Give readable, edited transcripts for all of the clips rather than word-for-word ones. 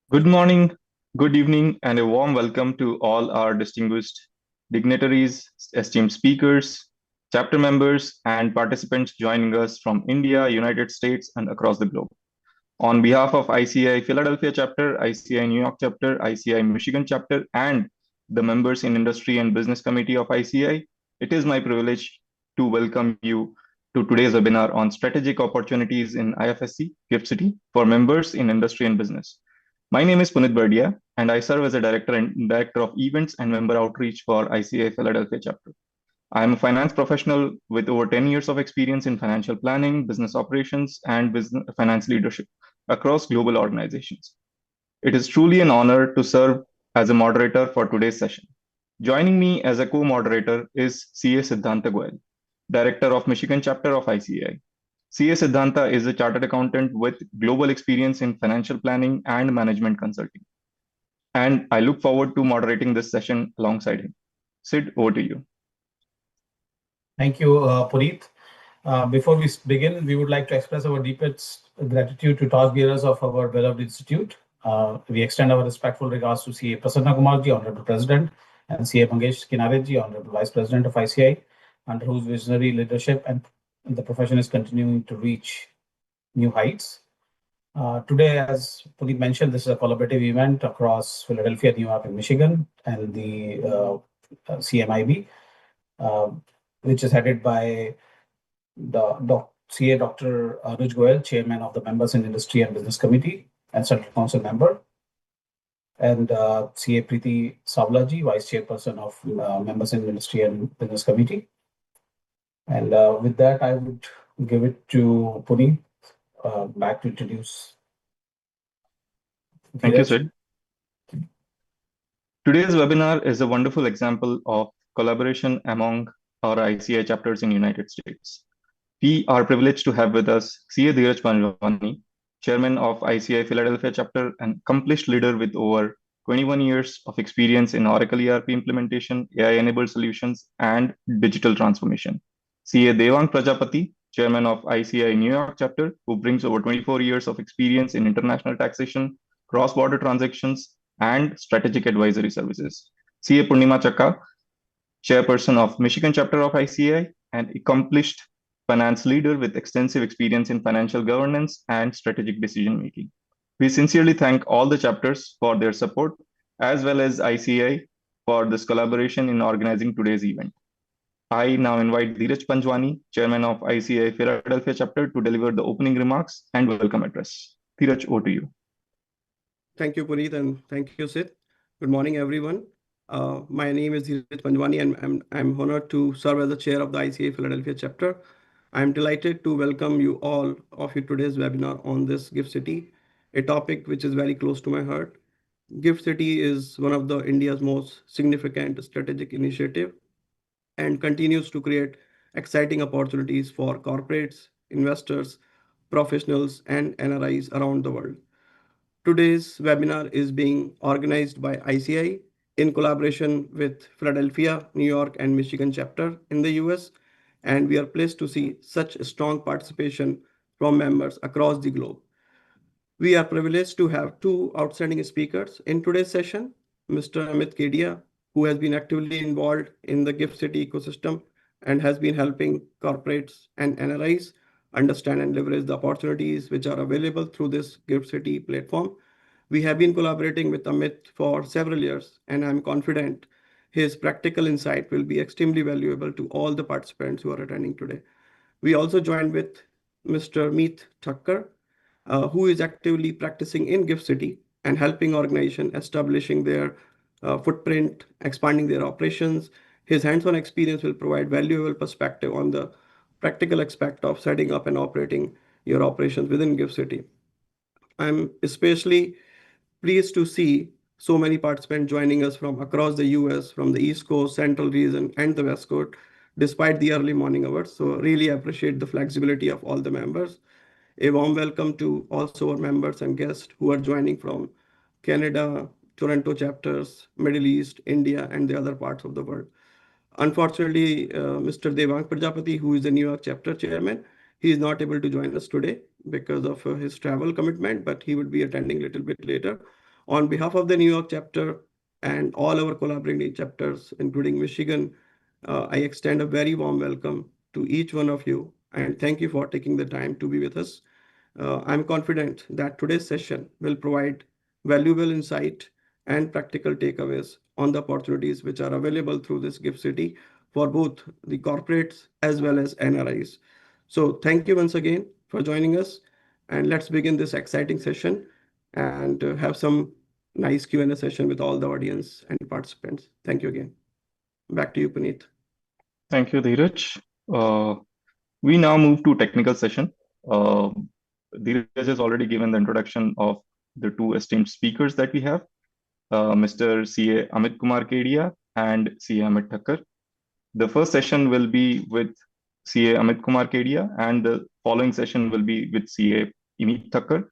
Good morning, good evening, and a warm welcome to all our distinguished dignitaries, esteemed speakers, chapter members, and participants joining us from India, United States, and across the globe. On behalf of ICI Philadelphia chapter, ICI New York chapter, ICI Michigan chapter, and the members in Industry and Business Committee of ICI, it is my privilege to welcome you to today's webinar on strategic opportunities in IFSC, Gift City, for members in industry and business. My name is Punit Bardia, and I serve as a director of events and member outreach for ICI Philadelphia chapter. I am a finance professional with over 10 years of experience in financial planning, business operations, and business finance leadership across global organizations. It is truly an honor to serve as a moderator for today's session. Joining me as a co-moderator is CA Siddhanta Goel, Director of Michigan chapter of ICI. CA Siddhanta is a chartered accountant with global experience in financial planning and management consulting. And I look forward to moderating this session alongside him. Sid, over to you. Thank you, Puneet. Before we begin, we would like to express our deepest gratitude to torchbearers of our beloved institute. We extend our respectful regards to CA Prasanna Kumarji, Honorable President, and CA Mangesh Kinareji, Honorable Vice President of ICI, under whose visionary leadership and the profession is continuing to reach new heights. Today, as Puneet mentioned, this is a collaborative event across Philadelphia, New York, and Michigan, and the CMIB. Which is headed by the CA Dr. Anuj Goel, Chairman of the Members in Industry and Business Committee and Central Council member, and CA Preeti Savlaji, Vice Chairperson of Members in Industry and Business Committee. And with that, I would give it to Puneet back to introduce. Thank you, Sid. Today's webinar is a wonderful example of collaboration among our ICI chapters in United States. We are privileged to have with us CA Dheeraj Panjwani, Chairman of ICI Philadelphia chapter, an accomplished leader with over 21 years of experience in Oracle ERP implementation, AI-enabled solutions, and digital transformation. CA Devang Prajapati, Chairman of ICI New York chapter, who brings over 24 years of experience in international taxation, cross-border transactions, and strategic advisory services. CA Purnima Chakka, Chairperson of Michigan chapter of ICI, an accomplished finance leader with extensive experience in financial governance and strategic decision making. We sincerely thank all the chapters for their support, as well as ICI for this collaboration in organizing today's event. I now invite Dheeraj Panjwani, Chairman of ICI Philadelphia chapter, to deliver the opening remarks and welcome address. Dheeraj, over to you. Thank you, Puneet, and thank you, Sid. Good morning, everyone. My name is Dheeraj Panjwani, and I'm honored to serve as the chair of the ICA Philadelphia chapter. I'm delighted to welcome you all of you today's webinar on this Gift City, a topic which is very close to my heart. Gift City is one of the India's most significant strategic initiative and continues to create exciting opportunities for corporates, investors, professionals, and NRIs around the world. Today's webinar is being organized by ICI in collaboration with Philadelphia, New York, and Michigan chapter in the US, and we are pleased to see such strong participation from members across the globe. We are privileged to have two outstanding speakers in today's session, Mr. Amit Kedia, who has been actively involved in the Gift City ecosystem and has been helping corporates and NRIs understand and leverage the opportunities which are available through this Gift City platform. We have been collaborating with Amit for several years, and I'm confident his practical insight will be extremely valuable to all the participants who are attending today. We also joined with Mr. Meet Thakkar, who is actively practicing in Gift City and helping organizations establishing their footprint, expanding their operations. His hands-on experience will provide valuable perspective on the practical aspect of setting up and operating your operations within Gift City. I'm especially pleased to see so many participants joining us from across the US, from the East Coast, Central region, and the West Coast, despite the early morning hours. So really appreciate the flexibility of all the members. A warm welcome to also our members and guests who are joining from Canada, Toronto chapters, Middle East, India, and the other parts of the world. Unfortunately, Mr. Devang Prajapati, who is the New York chapter chairman, he is not able to join us today because of his travel commitment, but he would be attending a little bit later. On behalf of the New York chapter and all our collaborating chapters, including Michigan, I extend a very warm welcome to each one of you and thank you for taking the time to be with us. I'm confident that today's session will provide valuable insight and practical takeaways on the opportunities which are available through this gift city for both the corporates as well as NRIs. So thank you once again for joining us, and let's begin this exciting session and have some nice Q&A session with all the audience and participants. Thank you again. Back to you, Puneet. Thank you, Dheeraj. We now move to technical session. Uh, Dheeraj has already given the introduction of the two esteemed speakers that we have, Mr. CA Amit Kumar Kedia and CA Amit Thakkar. The first session will be with CA Amit Kumar Kedia, and the following session will be with CA Amit Thakkar.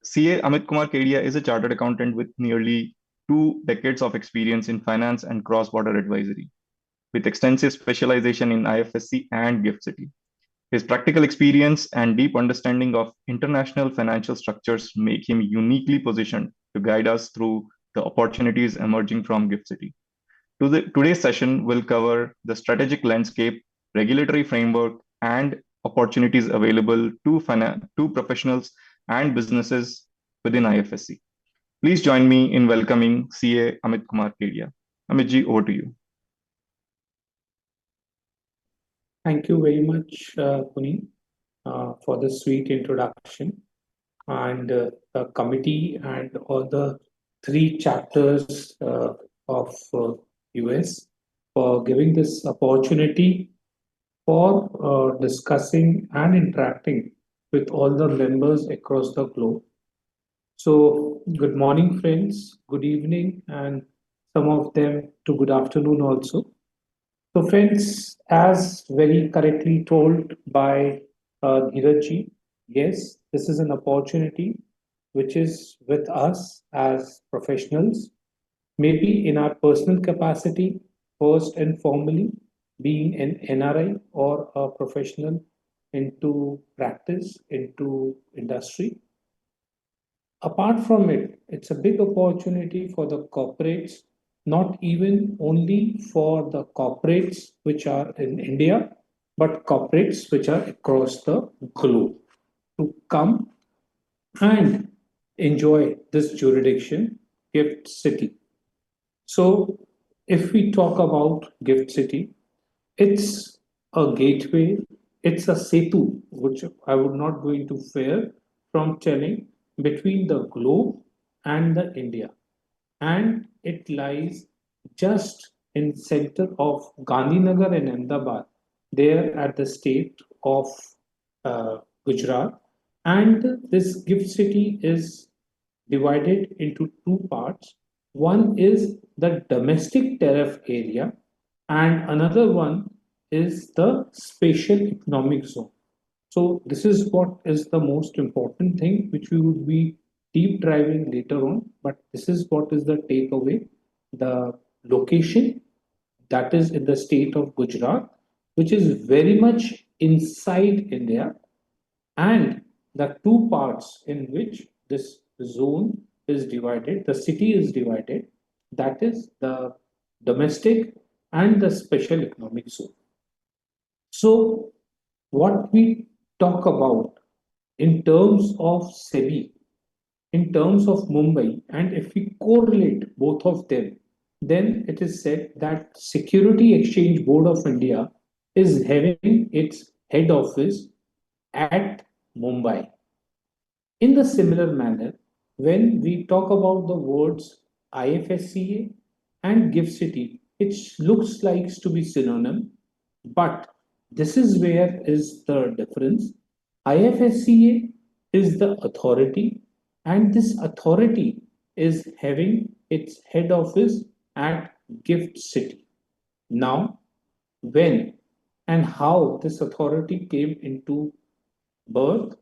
CA Amit Kumar Kedia is a chartered accountant with nearly 2 decades of experience in finance and cross-border advisory, with extensive specialization in IFSC and Gift City. His practical experience and deep understanding of international financial structures make him uniquely positioned to guide us through the opportunities emerging from Gift City. Today's session will cover the strategic landscape, regulatory framework, and opportunities available to professionals and businesses within IFSC. Please join me in welcoming CA Amit Kumar Kedia. Amitji, over to you. Thank you very much, Puneet, for the sweet introduction, and the committee and all the 3 chapters of US for giving this opportunity for discussing and interacting with all the members across the globe. So, good morning, friends, good evening, and some of them to good afternoon also. So, friends, as very correctly told by Dheeraj, yes, this is an opportunity which is with us as professionals, maybe in our personal capacity, first and formally, being an NRI or a professional into practice, into industry. Apart from it, it's a big opportunity for the corporates, not even only for the corporates which are in India, but corporates which are across the globe to come and enjoy this jurisdiction, Gift City. So, if we talk about Gift City, it's a gateway, it's a setu, which I would not go into fear from telling, between the globe and the India. And it lies just in center of Gandhinagar and Ahmedabad, there at the state of Gujarat. And this gift city is divided into 2 parts. One is the domestic tariff area, and another one is the special economic zone. So this is what is the most important thing which we would be deep driving later on, but this is what is the takeaway. The location that is in the state of Gujarat, which is very much inside India, and the 2 parts in which this zone is divided, the city is divided, that is the domestic and the special economic zone. So, what we talk about in terms of SEBI, in terms of Mumbai, and if we correlate both of them, then it is said that Security Exchange Board of India is having its head office at Mumbai. In the similar manner, when we talk about the words IFSCA and Gift City, it looks like to be synonym, but this is where is the difference. IFSCA is the authority, and this authority is having its head office at Gift City. Now, when and how this authority came into birth,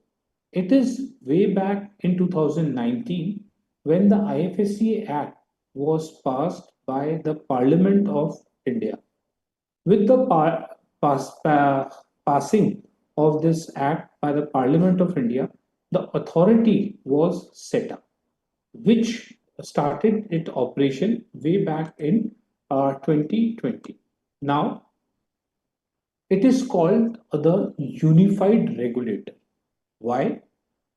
it is way back in 2019 when the IFSCA Act was passed by the Parliament of India. With the passing of this act by the Parliament of India, the authority was set up. which started its operation way back in 2020. Now, it is called the Unified Regulator. Why?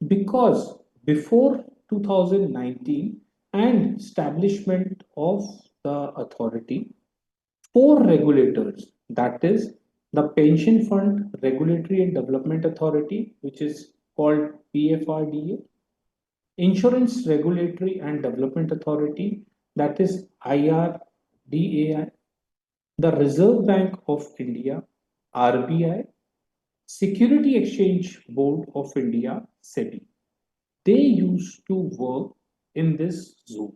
Because before 2019 and establishment of the authority, four regulators, that is the Pension Fund Regulatory and Development Authority, which is called PFRDA, Insurance Regulatory and Development Authority, that is IRDAI, the Reserve Bank of India, RBI, Security Exchange Board of India, SEBI. They used to work in this zone.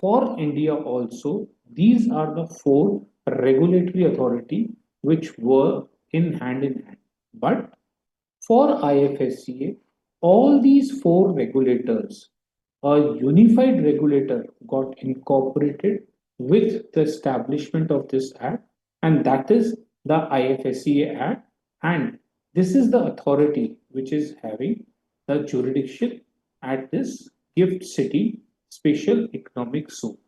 For India also, these are the four regulatory authority which work in hand. But for IFSCA, all these four regulators, a unified regulator got incorporated with the establishment of this act, and that is the IFSCA Act. And this is the authority which is having the jurisdiction at this gift city special economic zone.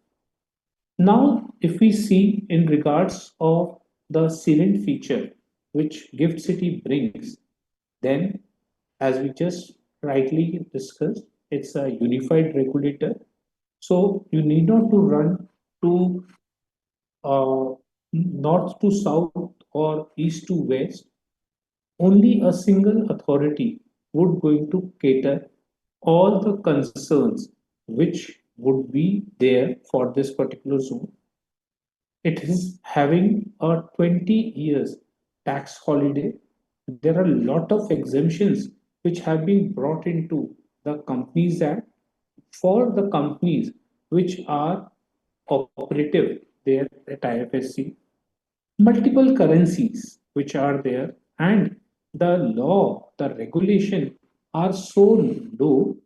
Now, if we see in regards of the salient feature which gift city brings, then as we just rightly discussed, it's a unified regulator. So you need not to run to north to south or east to west. Only a single authority would going to cater all the concerns which would be there for this particular zone. It is having a 20 years tax holiday. There are a lot of exemptions which have been brought into the Companies Act for the companies which are operative there at IFSC, multiple currencies which are there, and the law, the regulation are so low,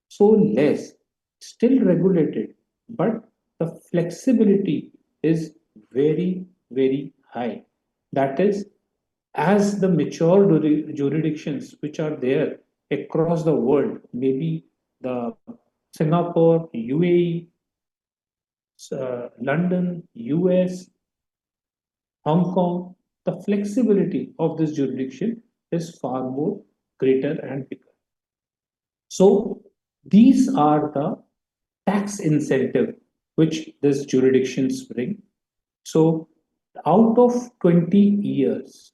so less, still regulated, but the flexibility is very, very high. That is, as the mature jurisdictions which are there across the world, maybe the Singapore, UAE, London, US, Hong Kong, the flexibility of this jurisdiction is far more greater and bigger. So these are the tax incentive which these jurisdictions bring. So out of 20 years,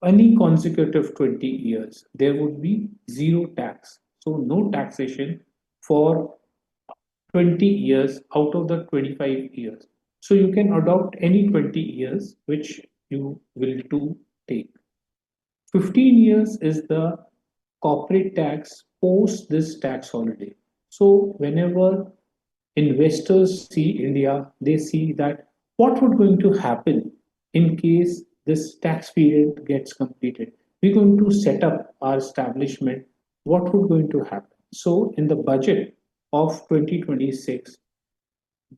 any consecutive 20 years, there would be zero tax. So no taxation for 20 years out of the 25 years. So you can adopt any 20 years which you will to take. 15 years is the corporate tax post this tax holiday. So whenever investors see India, they see that what would going to happen in case this tax period gets completed. We're going to set up our establishment. What would going to happen? So in the budget of 2026,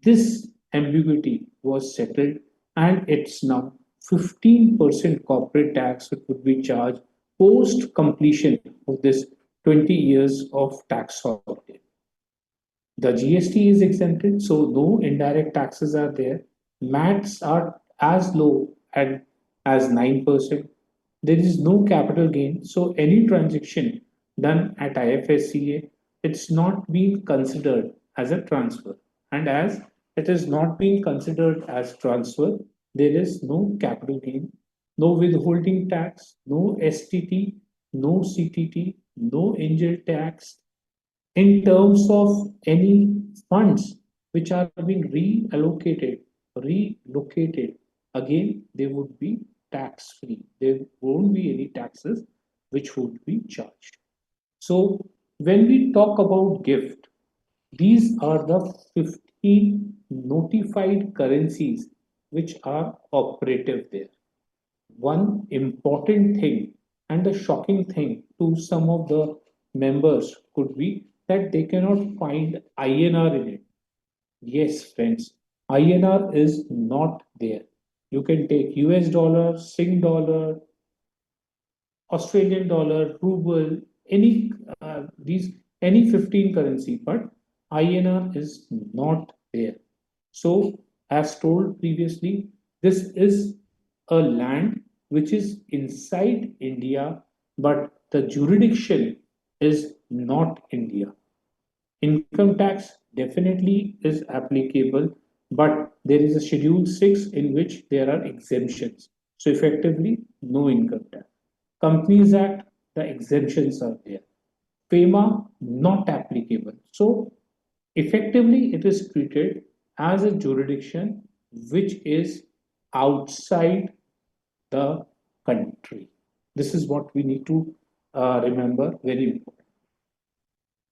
this ambiguity was settled, and it's now 15% corporate tax which would be charged post completion of this 20 years of tax holiday. The GST is exempted, so no indirect taxes are there. MATs are as low as 9%. There is no capital gain, so any transaction done at IFSCA, it's not being considered as a transfer. And as it is not being considered as transfer, there is no capital gain, no withholding tax, no STT, no CTT, no angel tax, in terms of any funds which are being relocated, again, they would be tax free. There won't be any taxes which would be charged. So when we talk about gift, these are the 15 notified currencies which are operative there. One important thing and the shocking thing to some of the members could be that they cannot find INR in it. Yes, friends, INR is not there. You can take US dollar, Sing dollar, Australian dollar, ruble, any these any 15 currency, but INR is not there. So, as told previously, this is a land which is inside India, but the jurisdiction is not India. Income tax definitely is applicable, but there is a Schedule 6 in which there are exemptions. So, effectively, no income tax. Companies Act, the exemptions are there. FEMA, not applicable. So, effectively, it is treated as a jurisdiction which is outside the country. This is what we need to remember very important.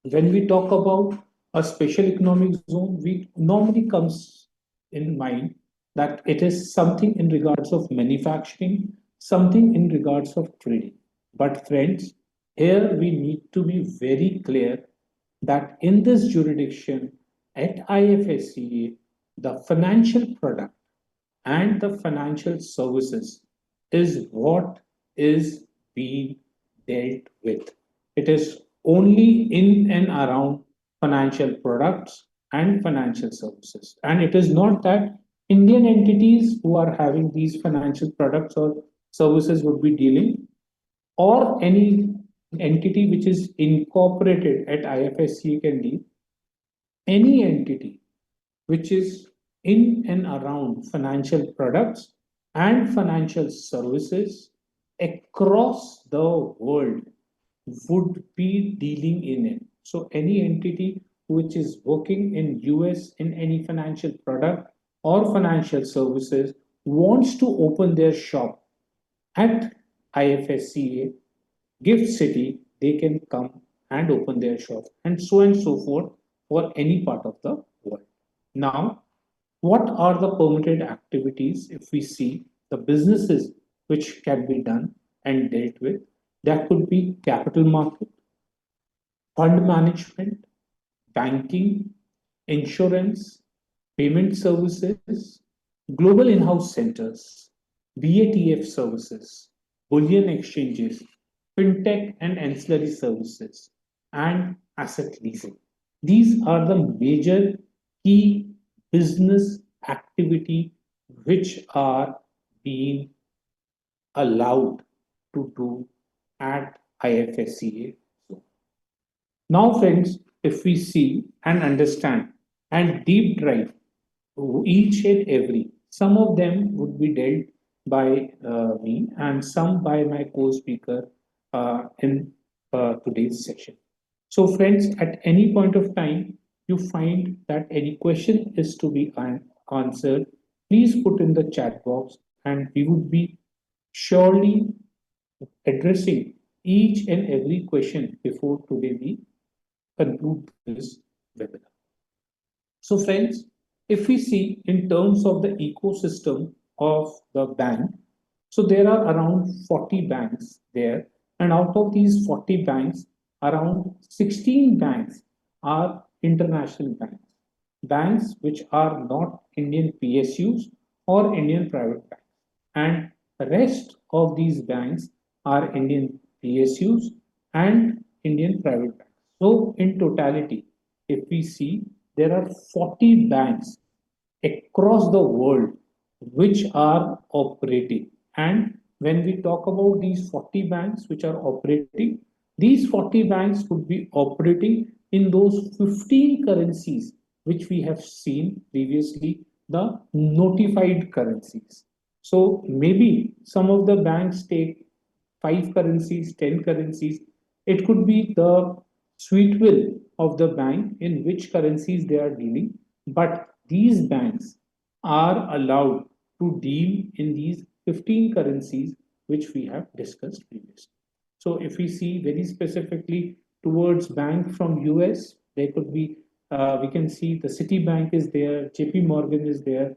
When we talk about a special economic zone, we normally comes in mind that it is something in regards of manufacturing, something in regards of trading. But friends, here we need to be very clear that in this jurisdiction at IFSCA, the financial product and the financial services is what is being dealt with. It is only in and around financial products and financial services. And it is not that Indian entities who are having these financial products or services would be dealing, or any entity which is incorporated at IFSC can deal. Any entity which is in and around financial products and financial services across the world would be dealing in it. So any entity which is working in US in any financial product or financial services wants to open their shop at IFSCA, Gift City, they can come and open their shop and so forth for any part of the world. Now, what are the permitted activities if we see the businesses which can be done and dealt with? That could be capital market, fund management, banking, insurance, payment services, global in-house centers, BATF services, bullion exchanges, fintech and ancillary services, and asset leasing. These are the major key business activity which are being allowed to do at IFSCA. Now, friends, if we see and understand and deep dive each and every, some of them would be dealt by me and some by my co-speaker in today's session. So, friends, at any point of time, you find that any question is to be answered, please put in the chat box and we would be surely addressing each and every question before today we conclude this webinar. So, friends, if we see in terms of the ecosystem of the bank, so there are around 40 banks there, and out of these 40 banks, around 16 banks are international banks, banks which are not Indian PSUs or Indian private banks, and the rest of these banks are Indian PSUs and Indian private banks. So, in totality, if we see, there are 40 banks across the world which are operating. And when we talk about these 40 banks which are operating, these 40 banks would be operating in those 15 currencies which we have seen previously, the notified currencies. So maybe some of the banks take 5 currencies, 10 currencies. It could be the sweet will of the bank in which currencies they are dealing, but these banks are allowed to deal in these 15 currencies which we have discussed previously. So if we see very specifically towards bank from US, there could be, we can see the Citibank is there, JP Morgan is there,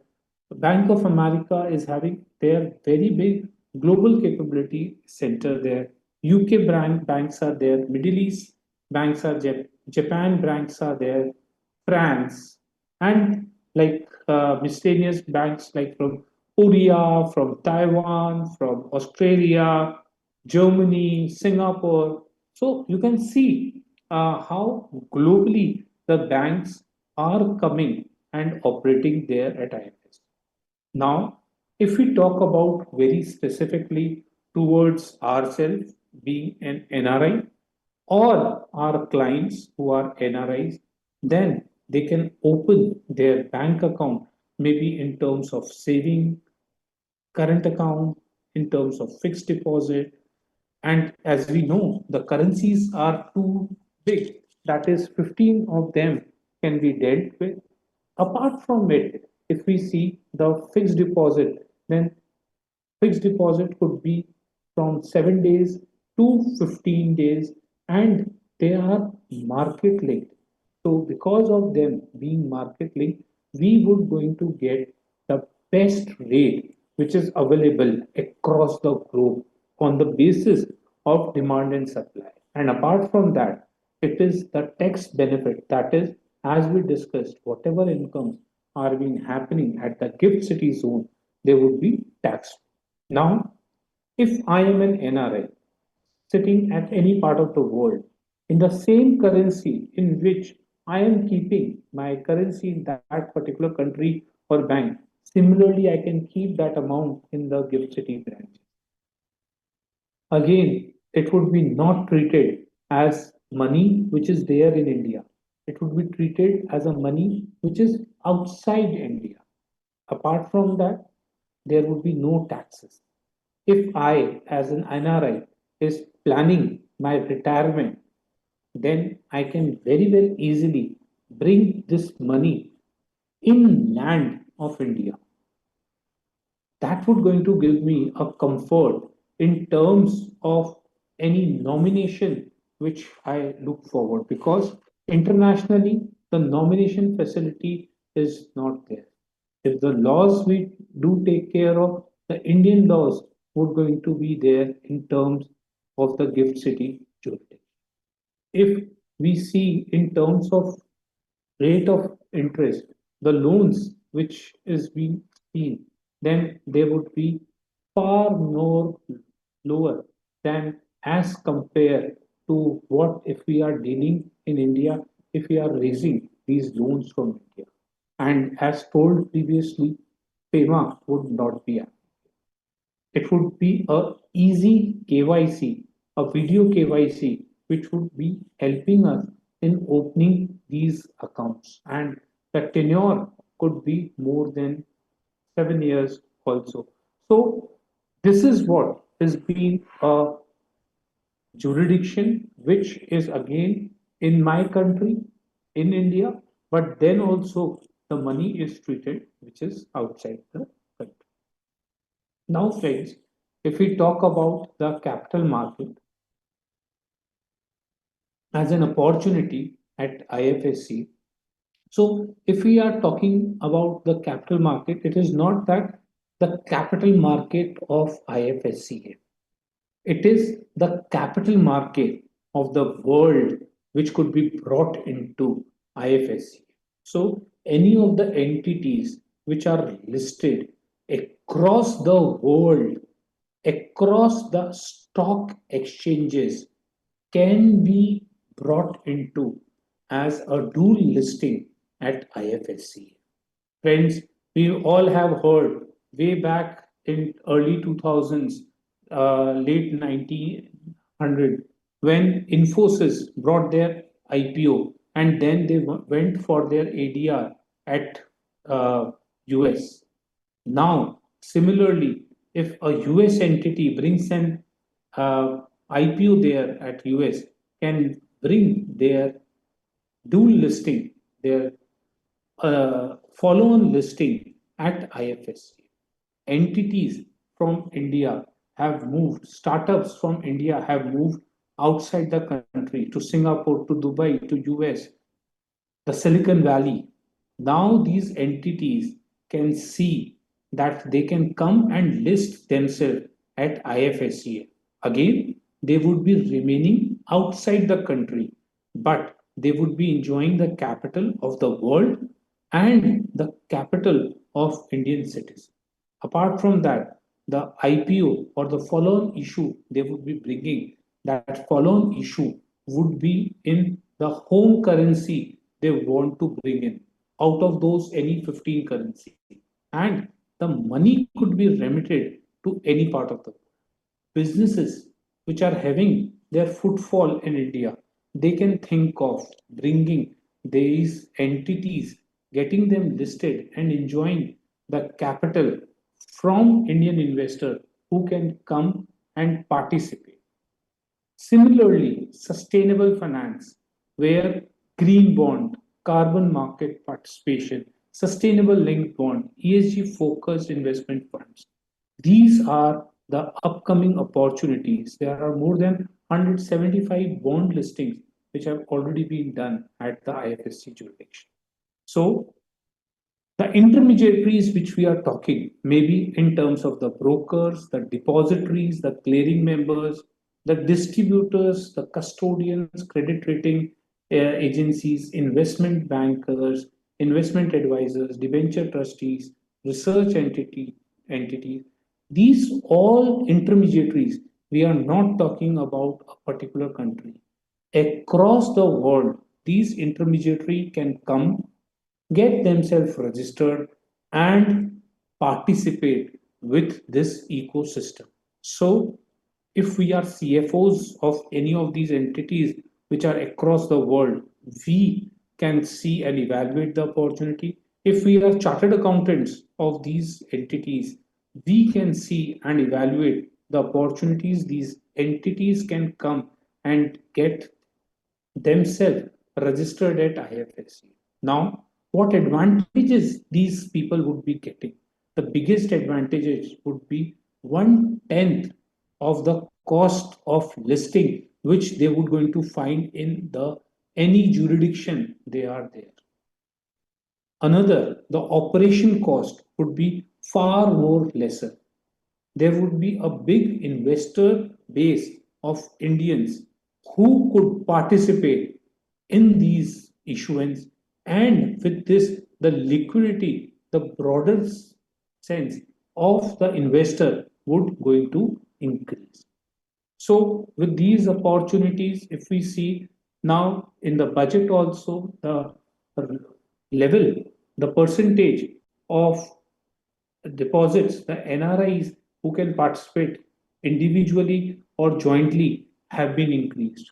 Bank of America is having their very big global capability center there. UK banks are there, Middle East banks are there, Japan banks are there, France, and like miscellaneous banks like from Korea, from Taiwan, from Australia, Germany, Singapore. So you can see how globally the banks are coming and operating there at IFS. Now, if we talk about very specifically towards ourselves being an NRI or our clients who are NRIs, then they can open their bank account maybe in terms of saving, current account, in terms of fixed deposit, and as we know, the currencies are too big. That is, 15 of them can be dealt with. Apart from it, if we see the fixed deposit, then fixed deposit could be from 7 days to 15 days, and they are market linked. So because of them being market linked, we would going to get the best rate which is available across the globe on the basis of demand and supply. And apart from that, it is the tax benefit. That is, as we discussed, whatever incomes are being happening at the gift city zone, they would be taxed. Now, if I am an NRI sitting at any part of the world in the same currency in which I am keeping my currency in that particular country or bank, similarly, I can keep that amount in the gift city branch. Again, it would be not treated as money which is there in India. It would be treated as a money which is outside India. Apart from that, there would be no taxes. If I, as an NRI, is planning my retirement, then I can very well easily bring this money in land of India. That would going to give me a comfort in terms of any nomination which I look forward, because internationally the nomination facility is not there. If the laws we do take care of, the Indian laws would going to be there in terms of the gift city jurisdiction. If we see in terms of rate of interest, the loans which is being seen, then they would be far more lower than as compared to what if we are dealing in India, if we are raising these loans from India. And as told previously, FEMA would not be. It would be a easy KYC, a video KYC, which would be helping us in opening these accounts. And the tenure could be more than 7 years also. So this is what has been a jurisdiction which is again in my country, in India, but then also the money is treated which is outside the country. Now, friends, if we talk about the capital market as an opportunity at IFSC, so if we are talking about the capital market, it is not that the capital market of IFSC. It is the capital market of the world which could be brought into IFSC. So any of the entities which are listed across the world, across the stock exchanges, can be brought into as a dual listing at IFSC. Friends, we all have heard way back in early 2000s, late 1900, when Infosys brought their IPO and then they went for their ADR at US. Now, similarly, if a US entity brings an IPO there at US, can bring their dual listing, their follow-on listing at IFSC. Entities from India have moved, startups from India have moved outside the country to Singapore, to Dubai, to US, the Silicon Valley. Now these entities can see that they can come and list themselves at IFSCA. Again, they would be remaining outside the country, but they would be enjoying the capital of the world and the capital of Indian citizens. Apart from that, the IPO or the follow-on issue they would be bringing, that follow-on issue would be in the home currency they want to bring in out of those any 15 currency, and the money could be remitted to any part of the world. Businesses which are having their footfall in India, they can think of bringing these entities, getting them listed and enjoying the capital from Indian investor who can come and participate. Similarly, sustainable finance, where green bond, carbon market participation, sustainable linked bond, ESG focused investment funds. These are the upcoming opportunities. There are more than 175 bond listings which have already been done at the IFSC jurisdiction. So the intermediaries which we are talking, maybe in terms of the brokers, the depositories, the clearing members, the distributors, the custodians, credit rating agencies, investment bankers, investment advisors, debenture trustees, research entities, these all intermediaries, we are not talking about a particular country. Across the world, these intermediary can come, get themselves registered, and participate with this ecosystem. So, if we are CFOs of any of these entities which are across the world, we can see and evaluate the opportunity. If we are chartered accountants of these entities, we can see and evaluate the opportunities these entities can come and get themselves registered at IFSC. Now, what advantages these people would be getting? The biggest advantages would be 1/10 of the cost of listing, which they would going to find in the any jurisdiction they are there. Another, the operation cost would be far more lesser. There would be a big investor base of Indians who could participate in these issuance, and with this the liquidity, the broader sense of the investor would going to increase. So with these opportunities, if we see now in the budget also, the level, the percentage of deposits, the NRIs who can participate individually or jointly have been increased.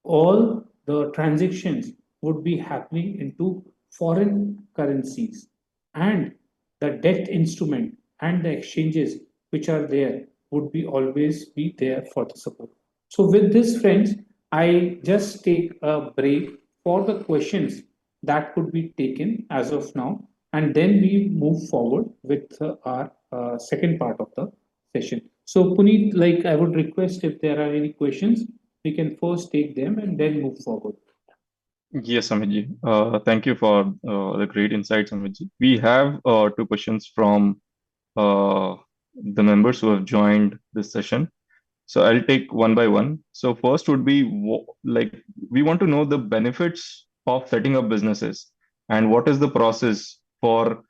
All the transactions would be happening into foreign currencies, and the debt instrument and the exchanges which are there would be always be there for the support. So with this, friends, I just take a break for the questions that could be taken as of now, and then we move forward with our second part of the session. So Puneet, like I would request if there are any questions, we can first take them and then move forward. Yes, Amitji. Thank you for the great insights, Amitji. We have two questions from the members who have joined this session. So I'll take one by one. So first would be like we want to know the benefits of setting up businesses and what is the process for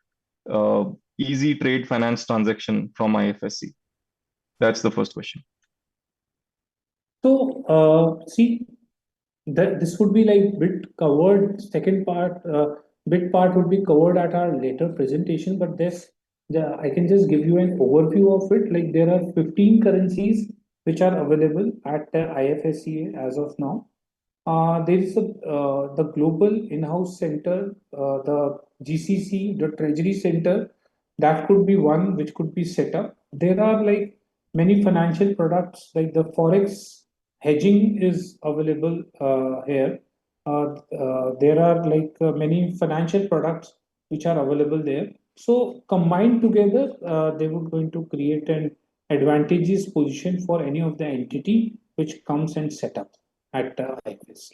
uh, easy trade finance transaction from IFSC. That's the first question. So see, that this would be like bit covered. Second part, bit part would be covered at our later presentation. But I can just give you an overview of it. Like there are 15 currencies which are available at the IFSC as of now. There is the global in-house center, the GCC, the Treasury Center. That could be one which could be set up. There are like many financial products, like the forex hedging is available here. There are like many financial products which are available there. So combined together, they would going to create an advantageous position for any of the entity which comes and set up at IFSC.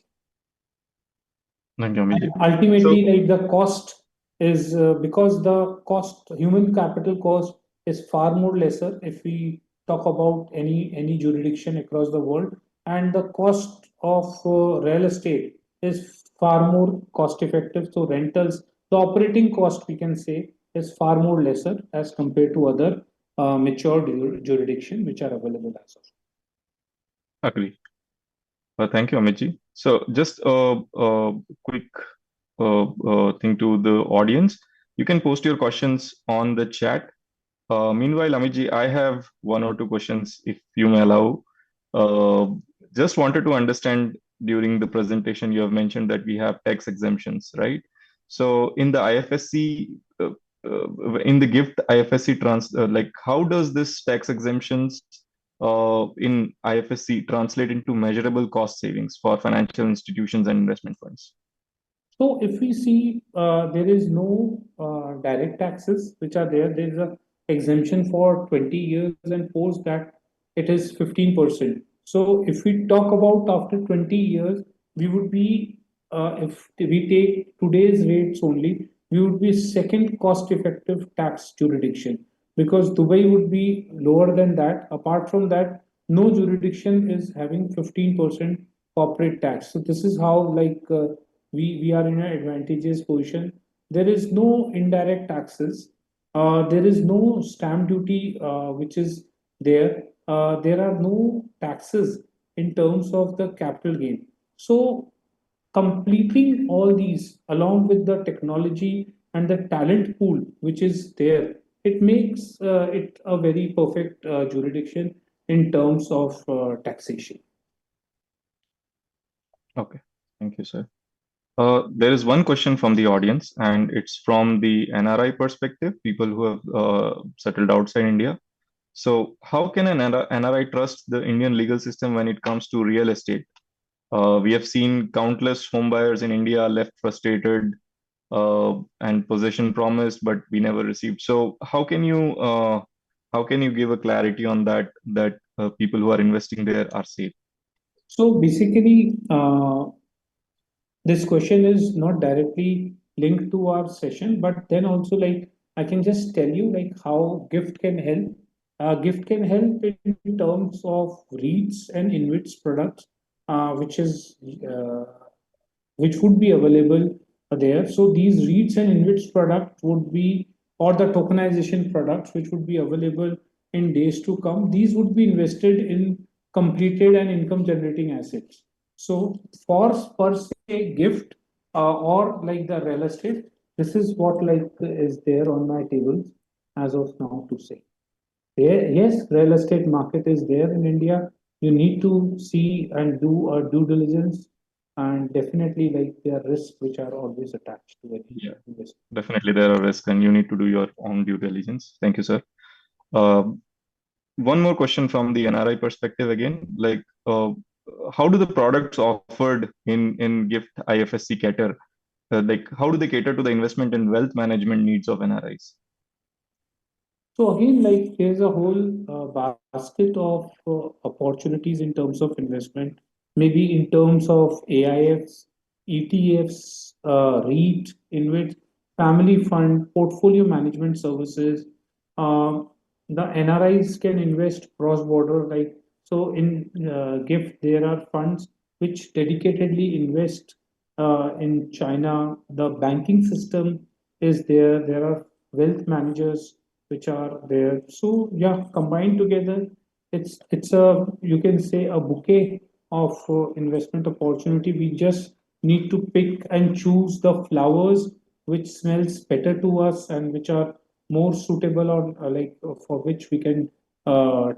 Thank you, Amitji. Ultimately, like the cost is because the cost, human capital cost is far more lesser if we talk about any jurisdiction across the world, and the cost of real estate is far more cost effective. So rentals, the operating cost we can say is far more lesser as compared to other mature jurisdiction which are available as of. Agree. Thank you, Amitji. So just a quick thing to the audience. You can post your questions on the chat. Meanwhile, Amitji, I have one or two questions, if you may allow. Uh, just wanted to understand during the presentation, you have mentioned that we have tax exemptions, right? So in the IFSC, in the gift IFSC like how does this tax exemptions in IFSC translate into measurable cost savings for financial institutions and investment funds? So if we see, there is no direct taxes which are there. There is a exemption for 20 years, and post that it is 15%. So if we talk about after 20 years, we would be, if we take today's rates only, we would be second cost effective tax jurisdiction, because Dubai would be lower than that. Apart from that, no jurisdiction is having 15% corporate tax. So this is how, like, we are in an advantageous position. There is no indirect taxes. There is no stamp duty which is there. There are no taxes in terms of the capital gain. So completing all these along with the technology and the talent pool which is there, it makes it a very perfect jurisdiction in terms of taxation. Okay, thank you, sir. There is one question from the audience, and it's from the NRI perspective, people who have settled outside India. So, how can an NRI trust the Indian legal system when it comes to real estate? We have seen countless home buyers in India left frustrated and possession promised, but we never received. So, how can you give a clarity on that people who are investing there are safe? So basically, this question is not directly linked to our session, but then also, like, I can just tell you like how gift can help. Gift can help in terms of REITs and InvITs products, which is which would be available there. So these REITs and InvITs products would be, or the tokenization products which would be available in days to come. These would be invested in completed and income generating assets. So for per se gift or like the real estate, this is what like is there on my tables as of now to say. Yes, real estate market is there in India. You need to see and do a due diligence, and definitely like there are risks which are always attached to any Yeah, investment. definitely there are risks, and you need to do your own due diligence. Thank you, sir. Uh, One more question from the NRI perspective again, like how do the products offered in GIFT IFSC cater? Like how do they cater to the investment and wealth management needs of NRIs? So again, like there's a whole basket of opportunities in terms of investment, maybe in terms of AIFs, ETFs, REIT, InvIT, family fund, portfolio management services. Um, the NRIs can invest cross-border, like so in GIFT, there are funds which dedicatedly invest in China. The banking system is there. There are wealth managers which are there. So yeah, combined together, it's a, you can say, a bouquet of investment opportunity. We just need to pick and choose the flowers which smells better to us and which are more suitable on for which we can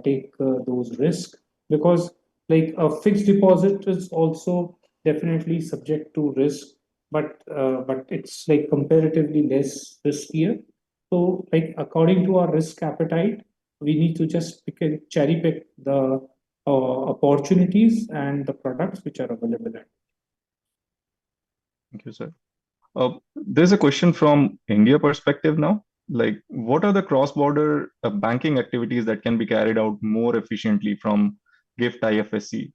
take those risks, because like a fixed deposit is also definitely subject to risk, but it's like comparatively less riskier. So, like according to our risk appetite, we need to just pick and cherry pick the opportunities and the products which are available. Thank you, sir. There's a question from India perspective now. Like, what are the cross-border banking activities that can be carried out more efficiently from GIFT IFSC?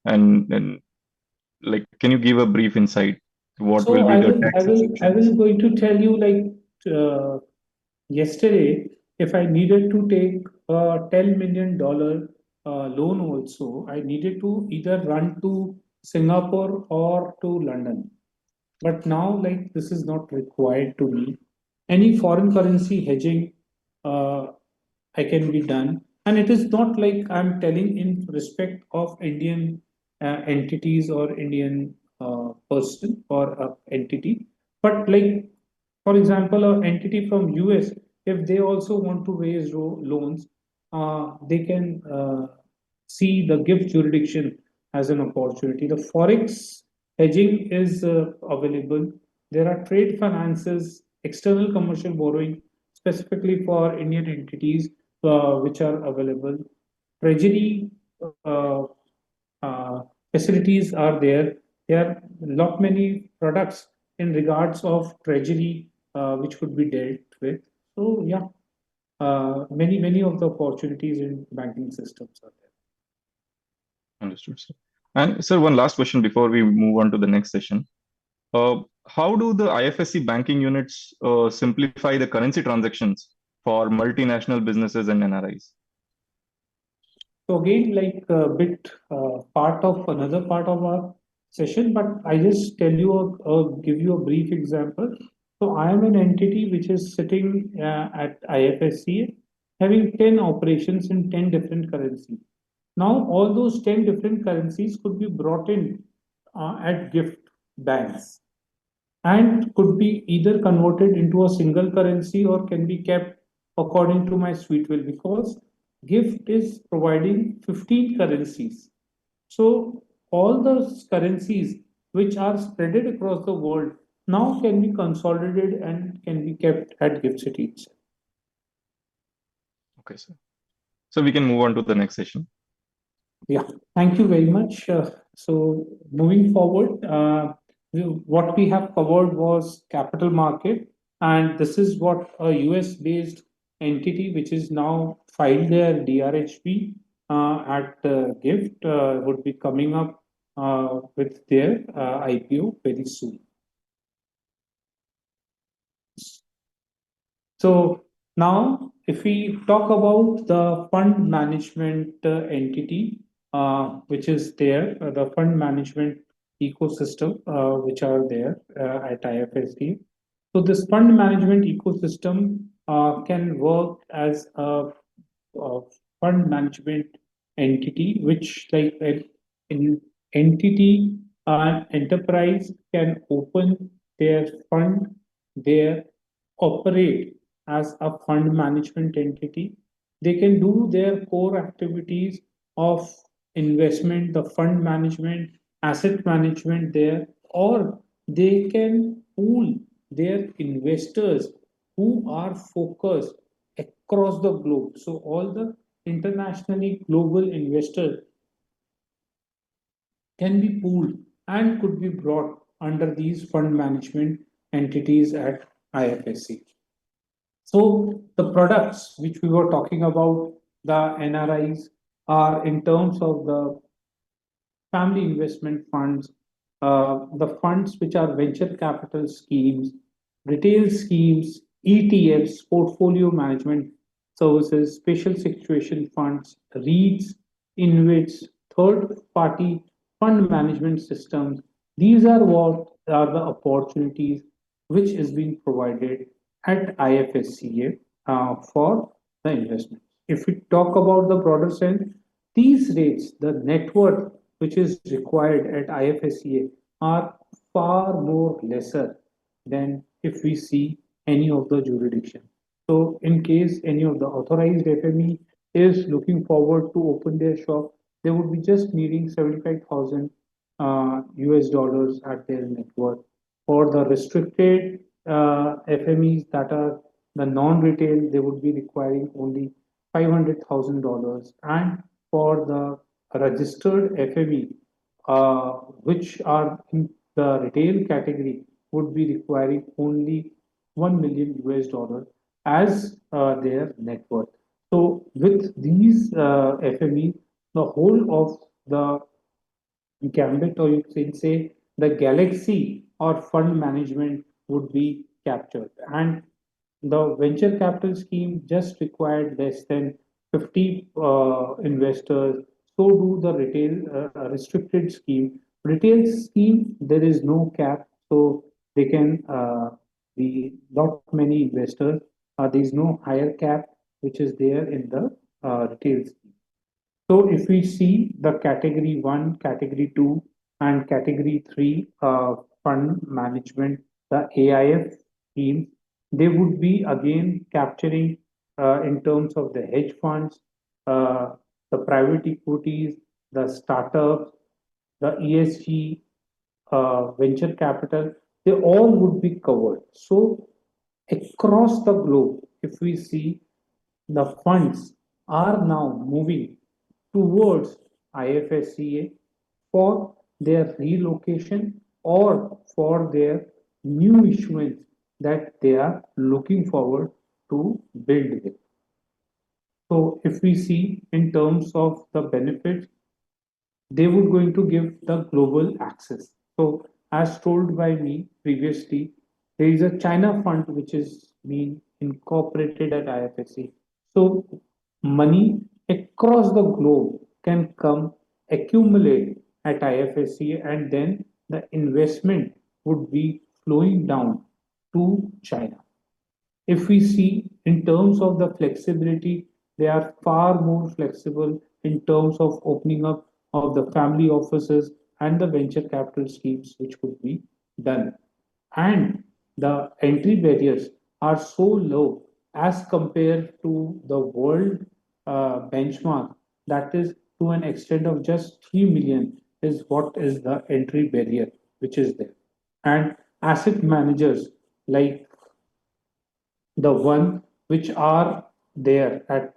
And like, can you give a brief insight? What will So be I the will, I tax will, I exemptions? will going to tell you like yesterday, if I needed to take a $10 million loan also, I needed to either run to Singapore or to London. But now, like this is not required to me. Any foreign currency hedging, uh, I can be done, and it is not like I'm telling in respect of Indian entities or Indian person or entity. But like, for example, an entity from US, if they also want to raise loans, they can see the gift jurisdiction as an opportunity. The forex hedging is available. There are trade finances, external commercial borrowing, specifically for Indian entities, which are available. Treasury uh, facilities are there. There are lot many products in regards of treasury which could be dealt with. So yeah, many of the opportunities in banking systems are there. Understood, sir. And sir, one last question before we move on to the next session. How do the IFSC banking units simplify the currency transactions for multinational businesses and NRIs? So again, like a bit part of another part of our session, but I just tell you give you a brief example. So I am an entity which is sitting at IFSC having 10 operations in 10 different currencies. Now all those 10 different currencies could be brought in at gift banks and could be either converted into a single currency or can be kept according to my sweet will, because gift is providing 15 currencies. So all those currencies which are spreaded across the world now can be consolidated and can be kept at gift city itself. Okay, sir. So we can move on to the next session. Yeah, thank you very much. So moving forward, what we have covered was capital market, and this is what a US-based entity, which is now filed their DRHP at GIFT, would be coming up with their IPO very soon. So now, if we talk about the fund management entity, which is there, the fund management ecosystem, which are there at IFSC. So this fund management ecosystem can work as a fund management entity, which like an entity, an enterprise can open their fund, their operate as a fund management entity. They can do their core activities of investment, the fund management, asset management there, or they can pool their investors who are focused across the globe. So all the internationally global investors can be pooled and could be brought under these fund management entities at IFSC. So the products which we were talking about, the NRIs, are in terms of the family investment funds, the funds which are venture capital schemes, retail schemes, ETFs, portfolio management services, special situation funds, REITs, InvITs, third party fund management systems. These are what are the opportunities which is being provided at IFSCA for the investment. If we talk about the broader sense, these rates, the net worth which is required at IFSCA, are far more lesser than if we see any of the jurisdiction. So, in case any of the authorized FME is looking forward to open their shop, they would be just needing 75,000 US dollars at their net worth. For the restricted FMEs that are the non-retail, they would be requiring only $500,000, and for the registered FME, which are in the retail category, would be requiring only 1 million US dollar as their net worth. So, with these FME, the whole of the gambit, or you can say the galaxy or fund management, would be captured. And the venture capital scheme just required less than 50 investors. So do the retail restricted scheme. Retail scheme, there is no cap, so they can be not many investors. There is no higher cap which is there in the retail scheme. So if we see the category 1, category 2, and category 3 fund management, the AIF schemes, they would be again capturing in terms of the hedge funds, uh, the private equities, the startups, the ESG, venture capital, they all would be covered. So across the globe, if we see, the funds are now moving towards IFSCA for their relocation or for their new issuance that they are looking forward to build with. So if we see in terms of the benefits, they would going to give the global access. So as told by me previously, there is a China fund which is being incorporated at IFSC. So money across the globe can come accumulate at IFSC, and then the investment would be flowing down to China. If we see in terms of the flexibility, they are far more flexible in terms of opening up of the family offices and the venture capital schemes which could be done. And the entry barriers are so low as compared to the world benchmark, that is to an extent of just 3 million is what is the entry barrier which is there. And asset managers like the one which are there at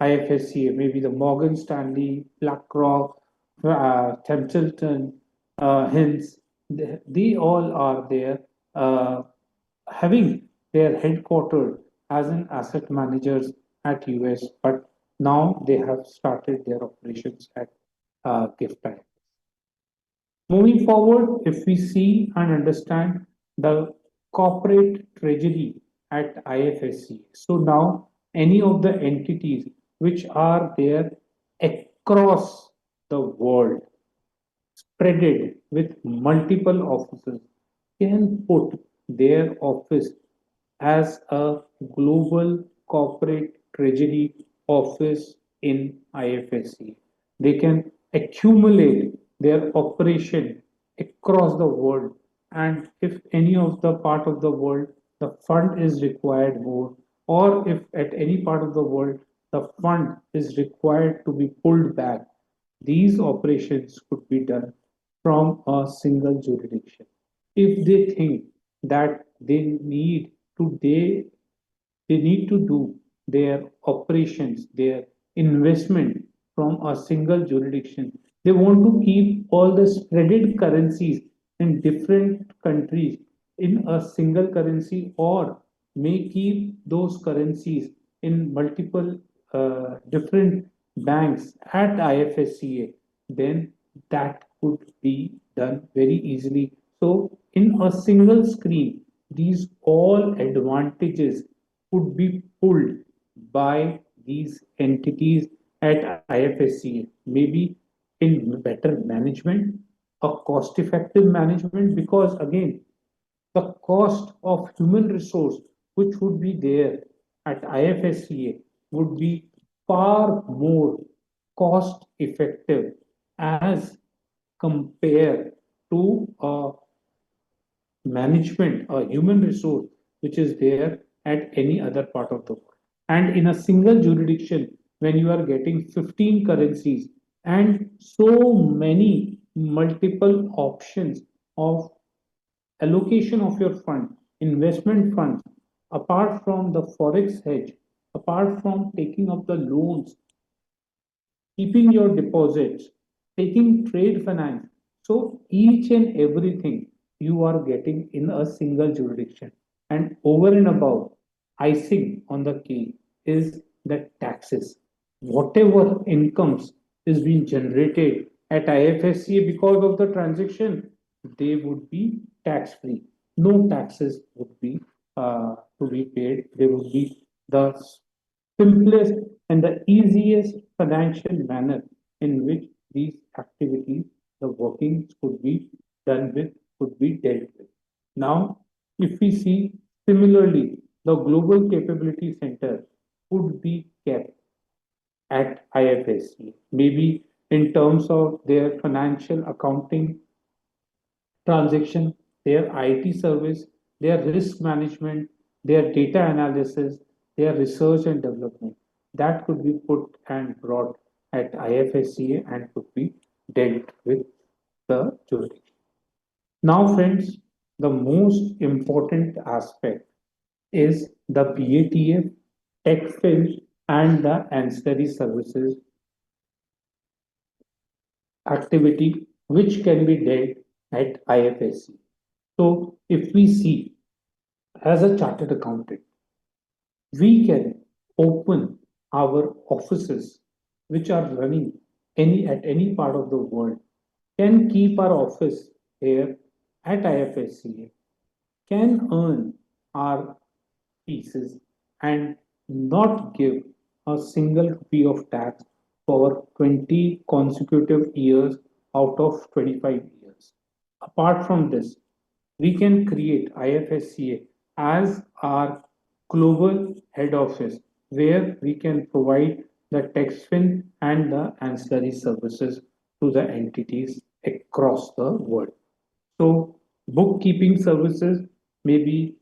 IFSCA, maybe the Morgan Stanley, BlackRock, Templeton, Hinds, they all are there, having their headquartered as an asset managers at US, but now they have started their operations at Gift. Moving forward, if we see and understand the corporate treasury at IFSC, so now any of the entities which are there across the world, spreaded with multiple offices, can put their office as a global corporate treasury office in IFSC. They can accumulate their operation across the world, and if any of the part of the world the fund is required more, or if at any part of the world the fund is required to be pulled back, these operations could be done from a single jurisdiction. If they think that they need to do their operations, their investment from a single jurisdiction. They want to keep all the spreaded currencies in different countries in a single currency, or may keep those currencies in multiple different banks at IFSCA, then that could be done very easily. So, in a single screen, these all advantages could be pulled by these entities at IFSCA, maybe in better management, a cost effective management, because again, the cost of human resource which would be there at IFSCA would be far more cost effective as compared to a management, a human resource which is there at any other part of the world. And in a single jurisdiction, when you are getting 15 currencies and so many multiple options of allocation of your fund, investment funds, apart from the forex hedge, apart from taking up the loans, keeping your deposits, taking trade finance. So each and everything you are getting in a single jurisdiction. And over and above, icing on the cake is the taxes. Whatever incomes is being generated at IFSCA because of the transaction, they would be tax free. No taxes would be to be paid. They would be the simplest and the easiest financial manner in which these activities, the workings could be done with, could be dealt with. Now, if we see similarly, the Global Capability Center could be kept at IFSC, maybe in terms of their financial accounting transaction, their IT service, their risk management, their data analysis, their research and development. That could be put and brought at IFSCA and could be dealt with the jurisdiction. Now, friends, the most important aspect is the BATF, TechFin, and the ancillary services activity which can be dealt at IFSC. So, if we see as a chartered accountant, we can open our offices which are running at any part of the world, can keep our office here at IFSCA, can earn our pieces and not give a single rupee of tax for 20 consecutive years out of 25 years. Apart from this, we can create IFSCA as our global head office where we can provide the TechFin and the ancillary services to the entities across the world. So, bookkeeping services may be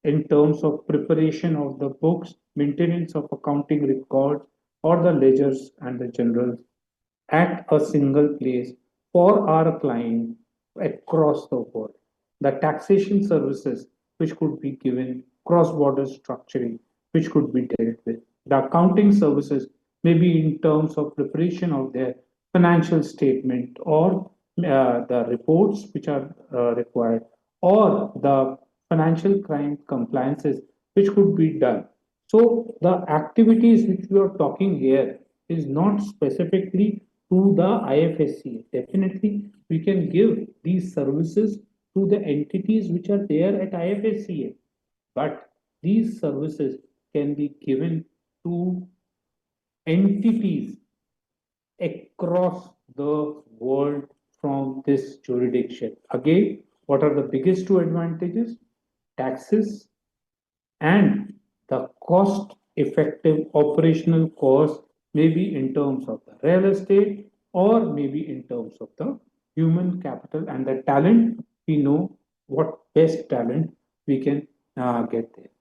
in terms of preparation of the books, maintenance of accounting records, or the ledgers and the journals at a single place for our client across the world. The taxation services, which could be given cross border structuring, which could be dealt with. The accounting services, maybe in terms of preparation of their financial statement or the reports which are required, or the financial crime compliances which could be done. So the activities which we are talking here is not specifically to the IFSC. Definitely, we can give these services to the entities which are there at IFSCA, but these services can be given to entities across the world from this jurisdiction. Again, what are the biggest two advantages? Taxes and the cost effective operational cost, maybe in terms of the real estate or maybe in terms of the human capital and the talent. We know what best talent we can get there.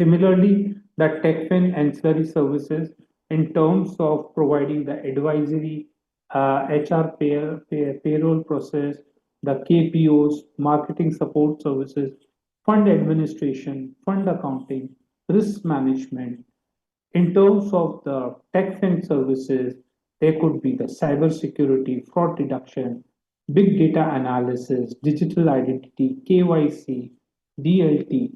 Similarly, the TechFin ancillary services in terms of providing the advisory, HR payroll process, the KPOs, marketing support services, fund administration, fund accounting, risk management. In terms of the TechFin services, there could be the cyber security, fraud detection, big data analysis, digital identity, KYC, DLT,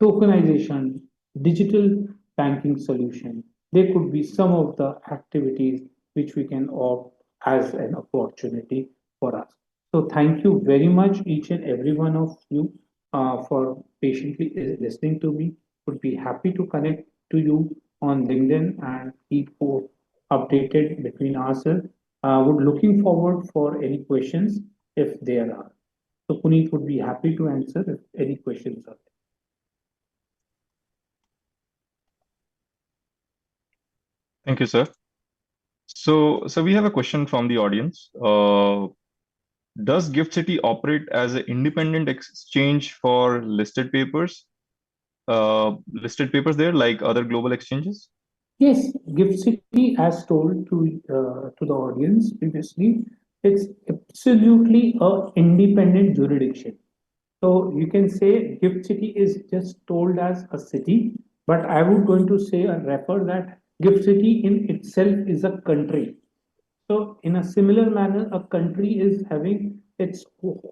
tokenization, digital banking solution. They could be some of the activities which we can opt as an opportunity for us. So thank you very much, each and every one of you, for patiently listening to me. Would be happy to connect to you on LinkedIn and keep updated between ourselves. Would looking forward for any questions if there are. So Puneet would be happy to answer if any questions are. Thank you, sir. So we have a question from the audience. Does Gift City operate as an independent exchange for listed papers? Listed papers there, like other global exchanges? Yes, Gift City, as told to the audience previously, it's absolutely a independent jurisdiction. So you can say Gift City is just told as a city, but I would going to say or refer that Gift City in itself is a country. So, in a similar manner, a country is having its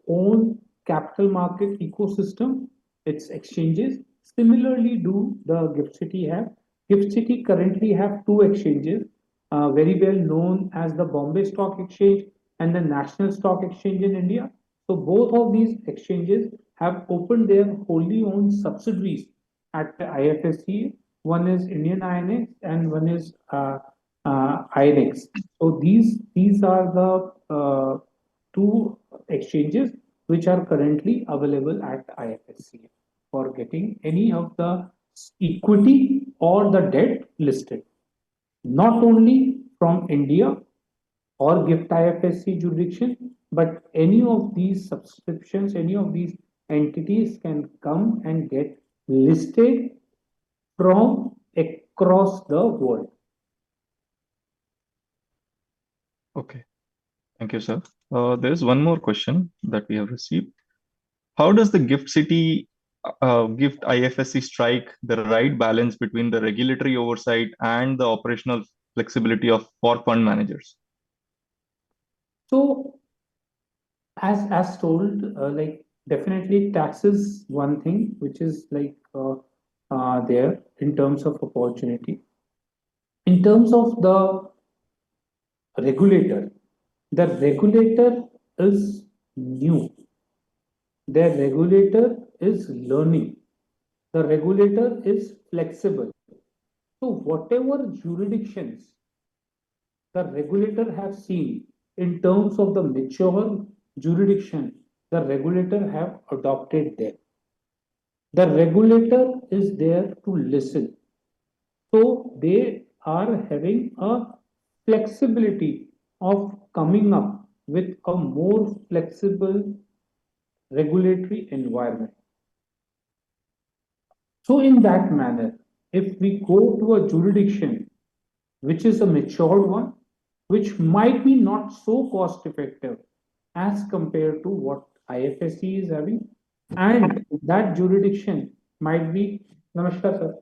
own capital market ecosystem, its exchanges. Similarly, do the Gift City have? Gift City currently have two exchanges, very well known as the Bombay Stock Exchange and the National Stock Exchange in India. So, both of these exchanges have opened their wholly owned subsidiaries at the IFSC. One is Indian INX and one is INX. So these are the two exchanges which are currently available at IFSC for getting any of the equity or the debt listed. not only from India or GIFT IFSC jurisdiction, but any of these subscriptions, any of these entities can come and get listed from across the world. Okay, thank you, sir. There is one more question that we have received. How does the GIFT IFSC strike the right balance between the regulatory oversight and the operational flexibility for fund managers? So, as told, like definitely taxes one thing which is like there in terms of opportunity. In terms of the regulator is new. The regulator is learning. The regulator is flexible. So whatever jurisdictions the regulator has seen in terms of the mature jurisdiction, the regulator have adopted them. The regulator is there to listen. So they are having a flexibility of coming up with a more flexible regulatory environment. So in that manner, if we go to a jurisdiction which is a matured one, which might be not so cost effective as compared to what IFSC is having, and that jurisdiction might be, Namaskar, sir.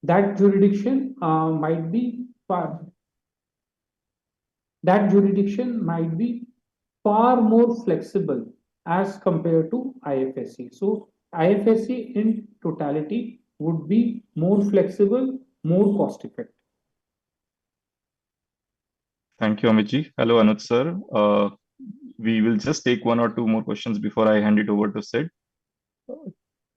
That jurisdiction might be far, that jurisdiction might be far more flexible as compared to IFSC. So IFSC in totality would be more flexible, more cost effective. Thank you, Amitji. Hello, Anuj sir. We will just take one or two more questions before I hand it over to Sid.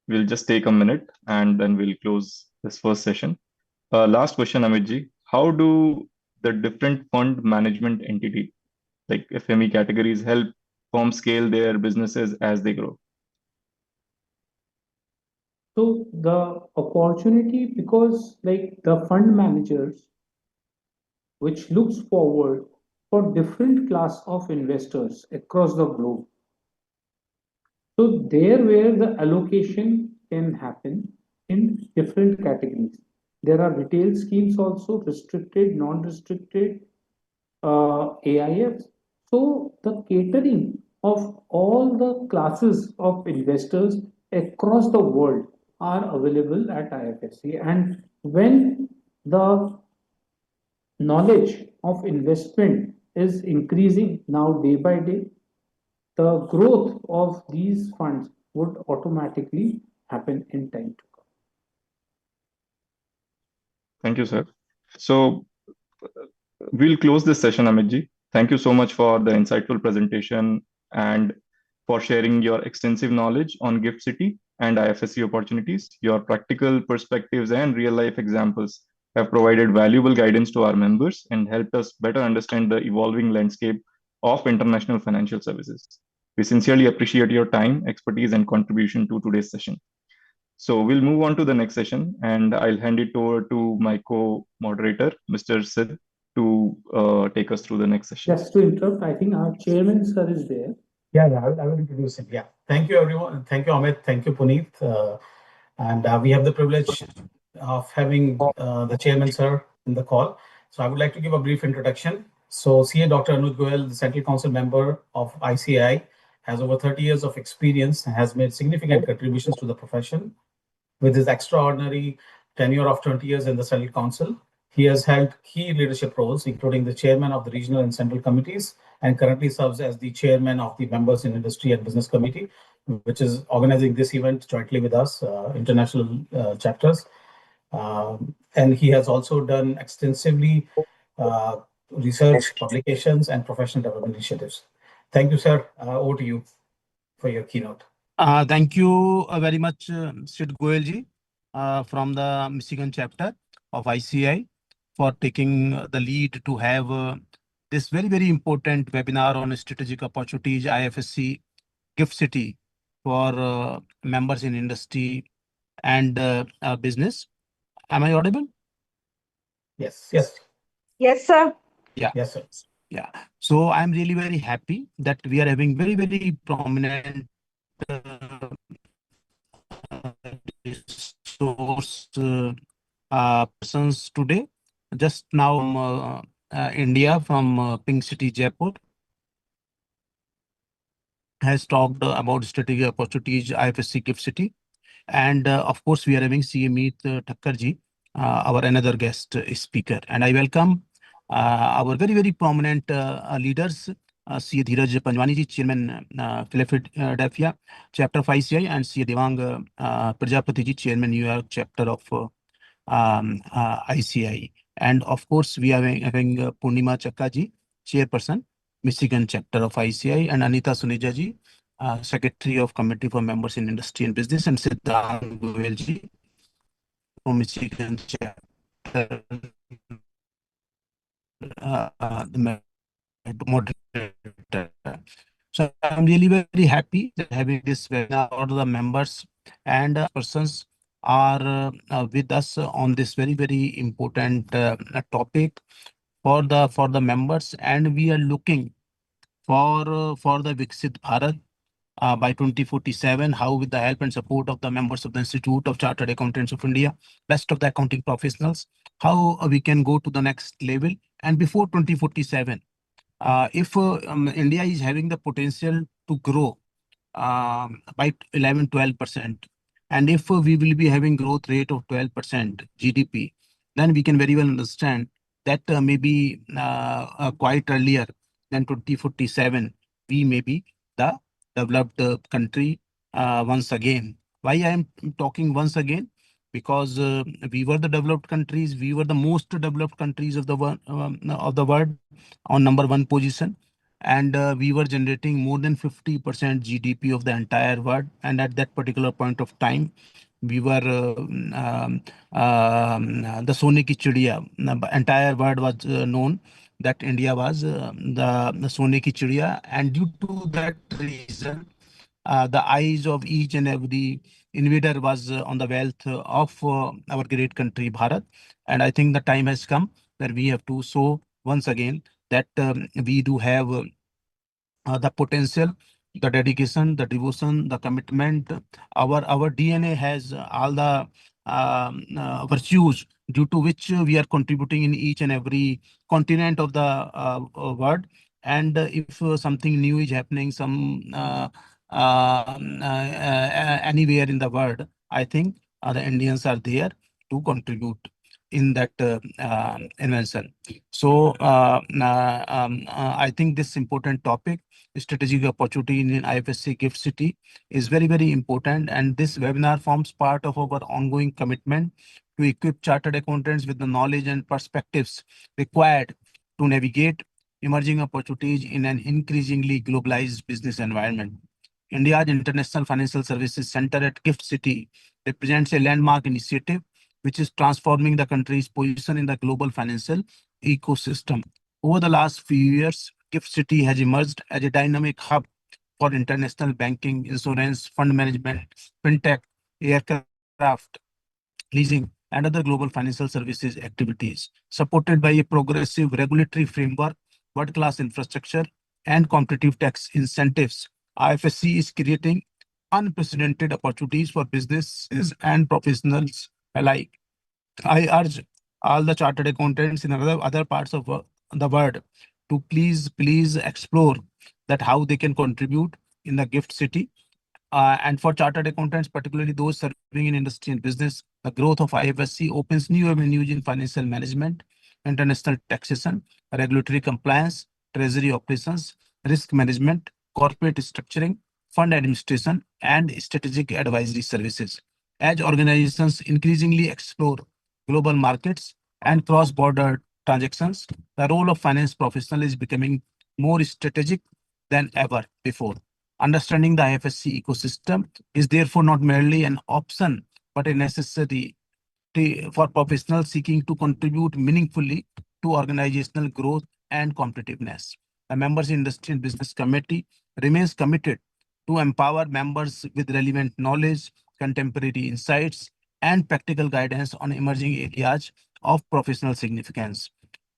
We'll just take a minute and then we'll close this first session. Last question, Amitji. How do the different fund management entity, like FME categories, help firms scale their businesses as they grow? So the opportunity, because like the fund managers, which looks forward for different class of investors across the globe. So there where the allocation can happen in different categories. There are retail schemes also, restricted, non-restricted, AIFs. So the catering of all the classes of investors across the world are available at IFSC. And when the knowledge of investment is increasing now day by day, the growth of these funds would automatically happen in time to come. Thank you, sir. So we'll close this session, Amitji. Thank you so much for the insightful presentation and for sharing your extensive knowledge on Gift City and IFSC opportunities. Your practical perspectives and real life examples have provided valuable guidance to our members and helped us better understand the evolving landscape of international financial services. We sincerely appreciate your time, expertise, and contribution to today's session. So we'll move on to the next session, and I'll hand it over to my co-moderator, Mr. Sid, to take us through the next session. Just to interrupt, I think our chairman, sir, is there. Yeah, I will introduce him. Yeah. Thank you, everyone. Thank you, Amit. Thank you, Puneet. And we have the privilege of having the chairman, sir, in the call. So I would like to give a brief introduction. So CA Dr. Anuj Goyal, the Central Council member of ICAI, has over 30 years of experience and has made significant contributions to the profession. With his extraordinary tenure of 20 years in the Central Council, he has held key leadership roles, including the chairman of the regional and central committees, and currently serves as the chairman of the Members in Industry and Business Committee, which is organizing this event jointly with us, international chapters. And he has also done extensively research, publications, and professional development initiatives. Thank you, sir. Over to you for your keynote. Thank you very much, Sid Goyalji, from the Michigan chapter of ICI, for taking the lead to have this very, very important webinar on strategic opportunities, IFSC Gift City for members in industry and business. Am I audible? Yes. Yes. Yes, sir. Yeah. Yes, sir. Yeah. So I'm really very happy that we are having very, very prominent resource persons today. Just now, India from Pink City, Jaipur, has talked about strategic opportunities, IFSC Gift City. And of course, we are having CA Meet Thakkarji, our another guest speaker. And I welcome our very, very prominent leaders, CA Dheeraj Panjwani ji, Chairman Philadelphia, Chapter of ICI, and CA Devang Prajapati ji, Chairman New York Chapter of ICI. And of course, we are having Purnima Chakka ji, Chairperson, Michigan Chapter of ICI, and Anita Suneja ji, Secretary of Committee for Members in Industry and Business, and Siddhant Goel ji from Michigan Chapter, the moderator. So I'm really very happy that having this webinar. All the members and persons are with us on this very, very important topic for the members, and we are looking for the Viksit Bharat by 2047, how with the help and support of the members of the Institute of Chartered Accountants of India, best of the accounting professionals, how we can go to the next level. And before 2047, if India is having the potential to grow by 11-12%, and if we will be having growth rate of 12% GDP, then we can very well understand that maybe quite earlier than 2047, we may be the developed country once again. Why I am talking once again? Because we were the developed countries, we were the most developed countries of the world on number one position, and we were generating more than 50% GDP of the entire world. And at that particular point of time, we were the Sone ki Chidiya. The entire world was known that India was the Sone ki Chidiya, and due to that reason, the eyes of each and every invader was on the wealth of our great country, Bharat. And I think the time has come that we have to show once again that we do have the potential, the dedication, the devotion, the commitment. Our DNA has all the virtues due to which we are contributing in each and every continent of the world. And if something new is happening, anywhere in the world, I think the Indians are there to contribute in that invention. So I think this important topic, strategic opportunity in IFSC Gift City, is very, very important. And this webinar forms part of our ongoing commitment to equip chartered accountants with the knowledge and perspectives required to navigate emerging opportunities in an increasingly globalized business environment. India's International Financial Services Center at Gift City represents a landmark initiative which is transforming the country's position in the global financial ecosystem. Over the last few years, Gift City has emerged as a dynamic hub for international banking, insurance, fund management, fintech, aircraft leasing, and other global financial services activities. Supported by a progressive regulatory framework, world-class infrastructure, and competitive tax incentives, IFSC is creating unprecedented opportunities for businesses and professionals alike. I urge all the chartered accountants in other parts of the world to please explore that how they can contribute in the gift city. And for chartered accountants, particularly those serving in industry and business, the growth of IFSC opens new avenues in financial management, international taxation, regulatory compliance, treasury operations, risk management, corporate structuring, fund administration, and strategic advisory services. As organizations increasingly explore global markets and cross-border transactions, the role of finance professional is becoming more strategic than ever before. Understanding the IFSC ecosystem is therefore not merely an option, but a necessity for professionals seeking to contribute meaningfully to organizational growth and competitiveness. The Members Industry and Business Committee remains committed to empower members with relevant knowledge, contemporary insights, and practical guidance on emerging areas of professional significance.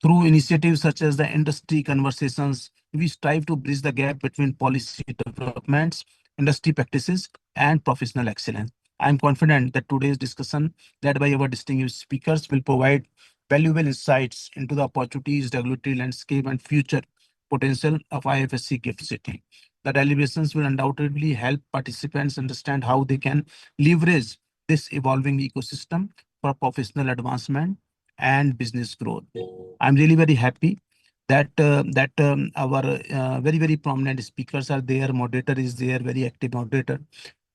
Through initiatives such as the industry conversations, we strive to bridge the gap between policy developments, industry practices, and professional excellence. I am confident that today's discussion, led by our distinguished speakers, will provide valuable insights into the opportunities, regulatory landscape, and future potential of IFSC Gift City. The deliberations will undoubtedly help participants understand how they can leverage this evolving ecosystem for professional advancement and business growth. I'm really very happy that our very prominent speakers are there. Moderator is there, very active moderator,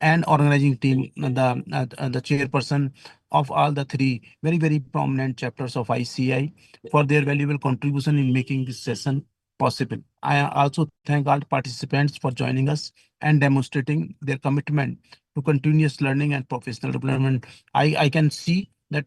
and organizing team, the chairperson of all the three very prominent chapters of ICI for their valuable contribution in making this session possible. I also thank all participants for joining us and demonstrating their commitment to continuous learning and professional development. I can see that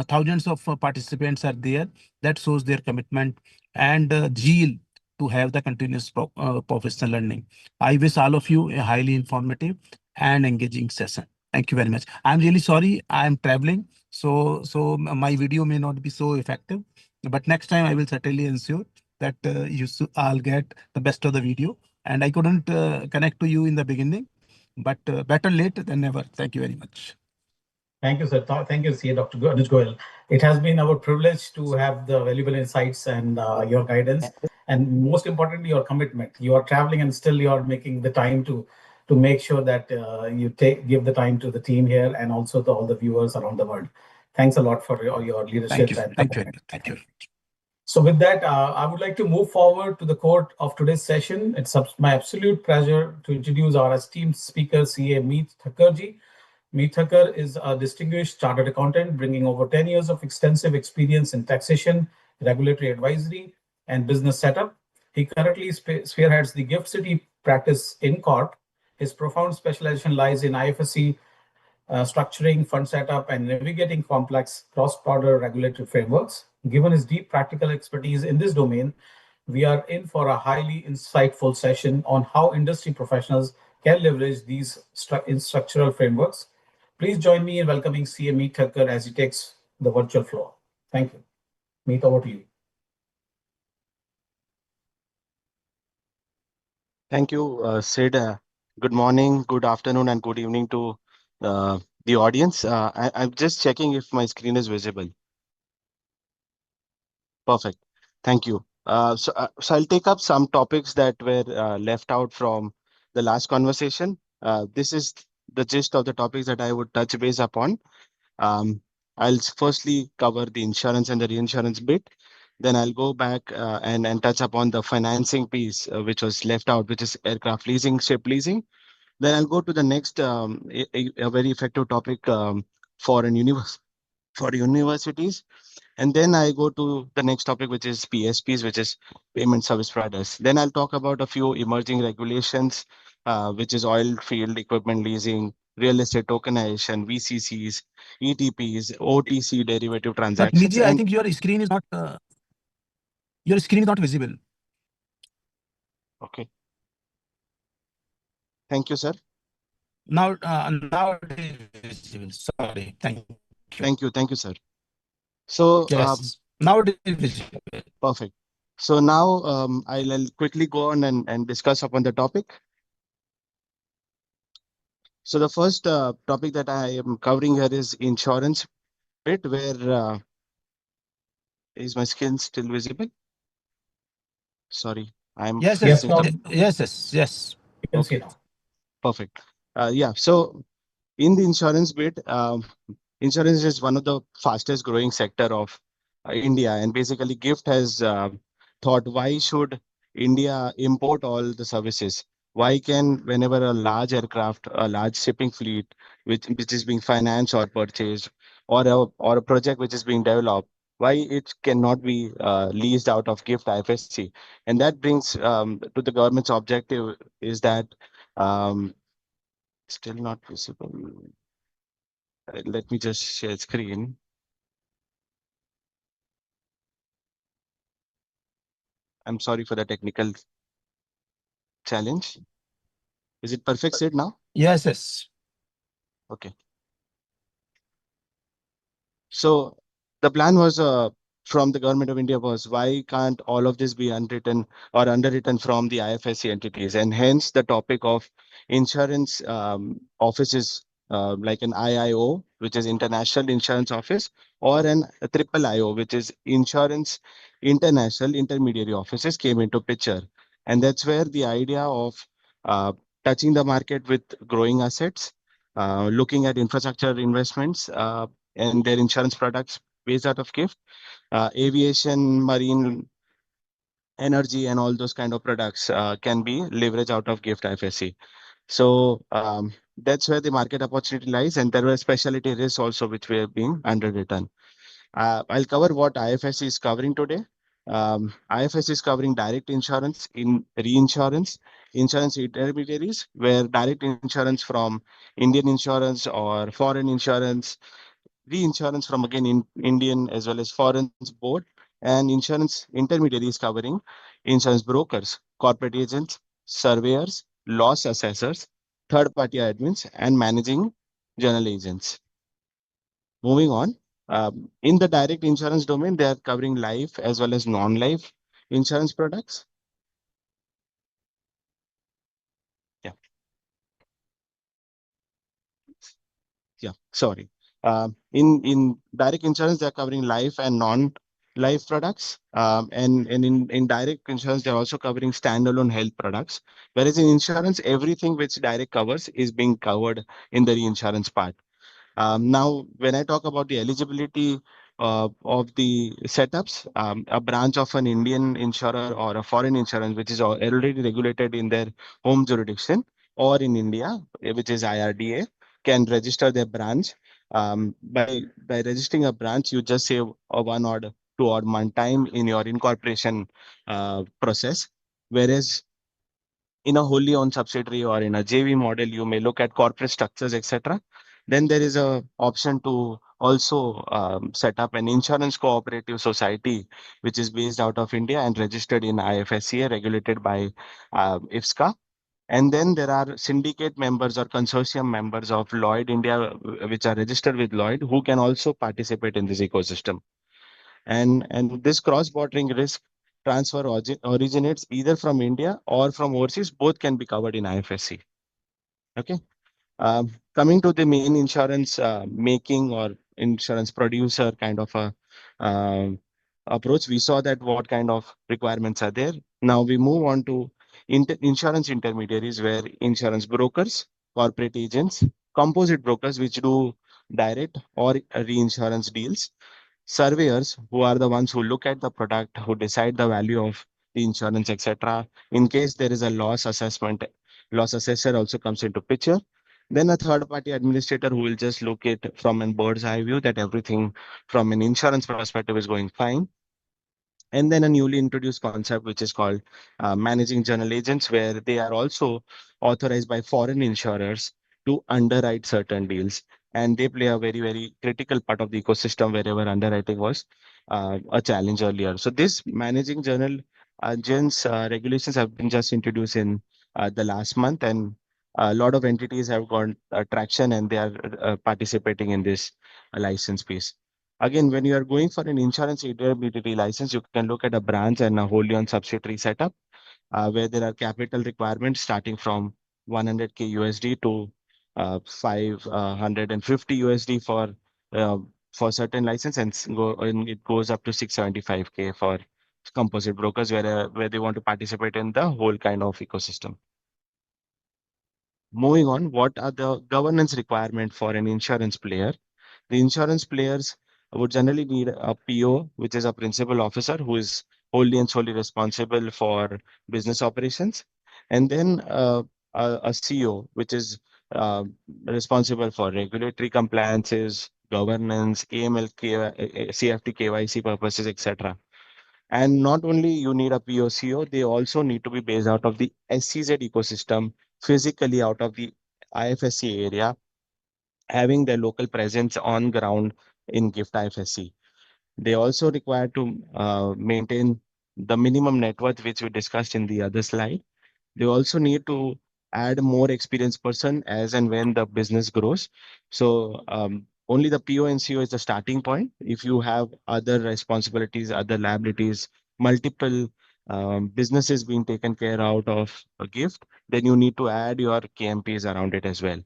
thousands of participants are there. That shows their commitment and zeal to have the continuous professional learning. I wish all of you a highly informative and engaging session. Thank you very much. I'm really sorry I am traveling, so my video may not be so effective, but next time I will certainly ensure that you all get the best of the video. And I couldn't connect to you in the beginning, but better late than never. Thank you very much. Thank you, sir. Thank you, CA Dr. Anuj Goyal. It has been our privilege to have the valuable insights and your guidance, and most importantly, your commitment. You are traveling and still you are making the time to make sure that you give the time to the team here and also to all the viewers around the world. Thanks a lot for your leadership. Thank you. Thank you. So with that, I would like to move forward to the core of today's session. It's my absolute pleasure to introduce our esteemed speaker, CA Meet Thakurji. Meet Thakur is a distinguished chartered accountant bringing over 10 years of extensive experience in taxation, regulatory advisory, and business setup. He currently spearheads the Gift City practice in Corp. His profound specialization lies in IFSC structuring, fund setup, and navigating complex cross-border regulatory frameworks. Given his deep practical expertise in this domain, we are in for a highly insightful session on how industry professionals can leverage these structural frameworks. Please join me in welcoming CA Meet Thakur as he takes the virtual floor. Thank you. Meet, over to you. Thank you, Sid. Good morning, good afternoon, and good evening to the audience. I'm just checking if my screen is visible. Perfect. Thank you. So I'll take up some topics that were left out from the last conversation. This is the gist of the topics that I would touch base upon. I'll firstly cover the insurance and the reinsurance bit. Then I'll go back and touch upon the financing piece, which was left out, which is aircraft leasing, ship leasing. Then I'll go to the next a very effective topic for universities. And then I go to the next topic, which is PSPs, which is payment service providers. Then I'll talk about a few emerging regulations, which is oil field equipment leasing, real estate tokenization, VCCs, ETPs, OTC derivative But transactions. Niji, I think your screen is not visible. Okay. Thank you, sir. Now it is visible. Sorry. Thank you. Thank you, sir. So yes, now it is visible. Perfect. So now I'll quickly go on and discuss upon the topic. So the first topic that I am covering here is insurance bit, where is my screen still visible? Sorry, I'm Yes. Yes, facing now the. Yes. you can see Okay, now. perfect. Yeah, so in the insurance bit, insurance is one of the fastest growing sector of India, and basically GIFT has thought, why should India import all the services? Why can, whenever a large aircraft, a large shipping fleet, which is being financed or purchased, or a project which is being developed, why it cannot be leased out of GIFT IFSC? And that brings to the government's objective is that still not visible. Let me just share screen. I'm sorry for the technical challenge. Is it perfect, Sid, now? Yes. Okay. So the plan was from the government of India was why can't all of this be unwritten or underwritten from the IFSC entities, and hence the topic of insurance offices like an IIO, which is International Insurance Office, or an a triple IO, which is Insurance International Intermediary Offices, came into picture, and that's where the idea of uh, touching the market with growing assets, looking at infrastructure investments and their insurance products based out of GIFT, aviation, marine, energy, and all those kind of products can be leveraged out of GIFT IFSC. So that's where the market opportunity lies, and there were specialty risks also which were being underwritten. I'll cover what IFSC is covering today. IFSC is covering direct insurance, in reinsurance, insurance intermediaries, where direct insurance from Indian insurance or foreign insurance, reinsurance from again in Indian as well as foreign both, and insurance intermediaries covering insurance brokers, corporate agents, surveyors, loss assessors, third party admins, and managing general agents. Moving on, in the direct insurance domain, they are covering life as well as non-life insurance products. Yeah, yeah, sorry. In direct insurance, they're covering life and non-life products. And in direct insurance, they're also covering standalone health products. Whereas in insurance, everything which direct covers is being covered in the reinsurance part. Now, when I talk about the eligibility of the setups, a branch of an Indian insurer or a foreign insurance, which is already regulated in their home jurisdiction, or in India, which is IRDA, can register their branch. By registering a branch, you just save a 1 or 2 odd month time in your incorporation process. Whereas in a wholly owned subsidiary or in a JV model, you may look at corporate structures, etc. Then there is a option to also set up an insurance cooperative society, which is based out of India and registered in IFSCA, regulated by IFSCA. And then there are syndicate members or consortium members of Lloyd India, which are registered with Lloyd, who can also participate in this ecosystem. And this cross-bordering risk transfer originates either from India or from overseas. Both can be covered in IFSC. Okay. Coming to the main insurance making or insurance producer kind of a um, approach, we saw that what kind of requirements are there. Now we move on to insurance intermediaries, where insurance brokers, corporate agents, composite brokers, which do direct or reinsurance deals, surveyors, who are the ones who look at the product, who decide the value of the insurance, etc. In case there is a loss assessment, loss assessor also comes into picture. Then a third party administrator who will just look at from a bird's eye view that everything from an insurance perspective is going fine. And then a newly introduced concept which is called managing general agents, where they are also authorized by foreign insurers to underwrite certain deals, and they play a very very critical part of the ecosystem wherever underwriting was a challenge earlier. So this managing general agents regulations have been just introduced in the last month, and a lot of entities have got traction, and they are participating in this license piece. Again, when you are going for an insurance intermediary license, you can look at a branch and a wholly owned subsidiary setup, where there are capital requirements starting from 100K USD to 550 USD uh, for certain license, and and it goes up to 675K for composite brokers, where they want to participate in the whole kind of ecosystem. Moving on, what are the governance requirement for an insurance player? The insurance players would generally need a PO, which is a principal officer who is wholly and solely responsible for business operations, and then a CEO, which is uh, responsible for regulatory compliances, governance, AML, CFT, KYC purposes, etc. And not only you need a POCO, they also need to be based out of the SCZ ecosystem, physically out of the IFSC area, having their local presence on ground in GIFT IFSC. They also require to maintain the minimum net worth, which we discussed in the other slide. They also need to add more experienced person as and when the business grows. So only the PO and CO is the starting point. If you have other responsibilities, other liabilities, multiple businesses being taken care out of a gift, then you need to add your KMPs around it as well.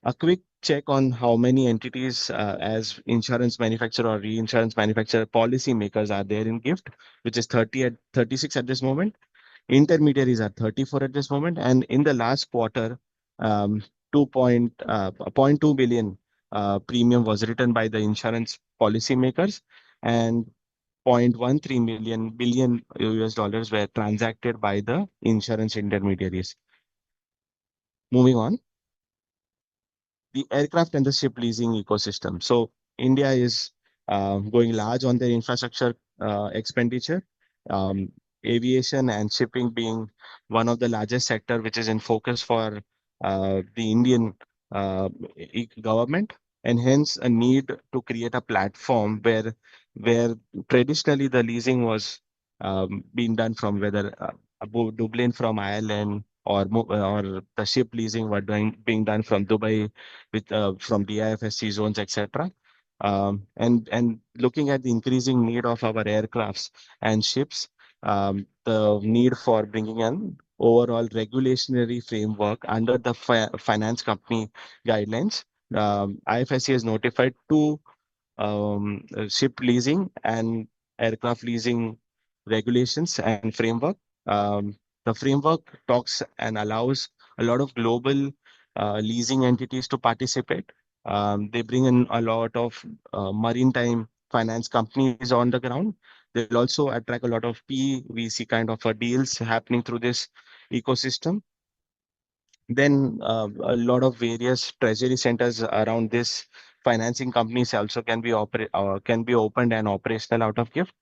A quick check on how many entities as insurance manufacturer or reinsurance manufacturer policy makers are there in gift, which is 36 at this moment. Intermediaries are 34 at this moment, and in the last quarter, 0.2 billion premium was written by the insurance policymakers, and 0.13 billion US dollars were transacted by the insurance intermediaries. Moving on, the aircraft and the ship leasing ecosystem. So India is going large on their infrastructure expenditure. Um, Aviation and shipping being one of the largest sector which is in focus for the Indian government, and hence a need to create a platform where traditionally the leasing was being done from whether Dublin from Ireland, or the ship leasing were being done from Dubai with from the IFSC zones, etc. And looking at the increasing need of our aircrafts and ships, the need for bringing an overall regulatory framework under the finance company guidelines. IFSC has notified two ship leasing and aircraft leasing regulations and framework. Um, the framework talks and allows a lot of global leasing entities to participate. They bring in a lot of maritime finance companies on the ground. They'll also attract a lot of PVC kind of deals happening through this ecosystem. Then a lot of various treasury centers around this financing companies also can be opened and operational out of gift.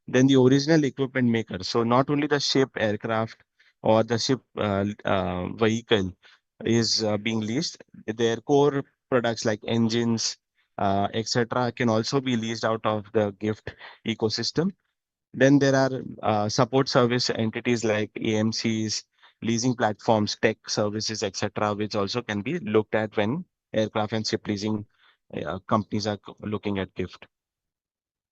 Then the original equipment maker. So not only the ship, aircraft, or the ship vehicle is being leased, their core products like engines, etc., can also be leased out of the gift ecosystem. Then there are support service entities like AMCs, leasing platforms, tech services, etc., which also can be looked at when aircraft and ship leasing companies are looking at gift.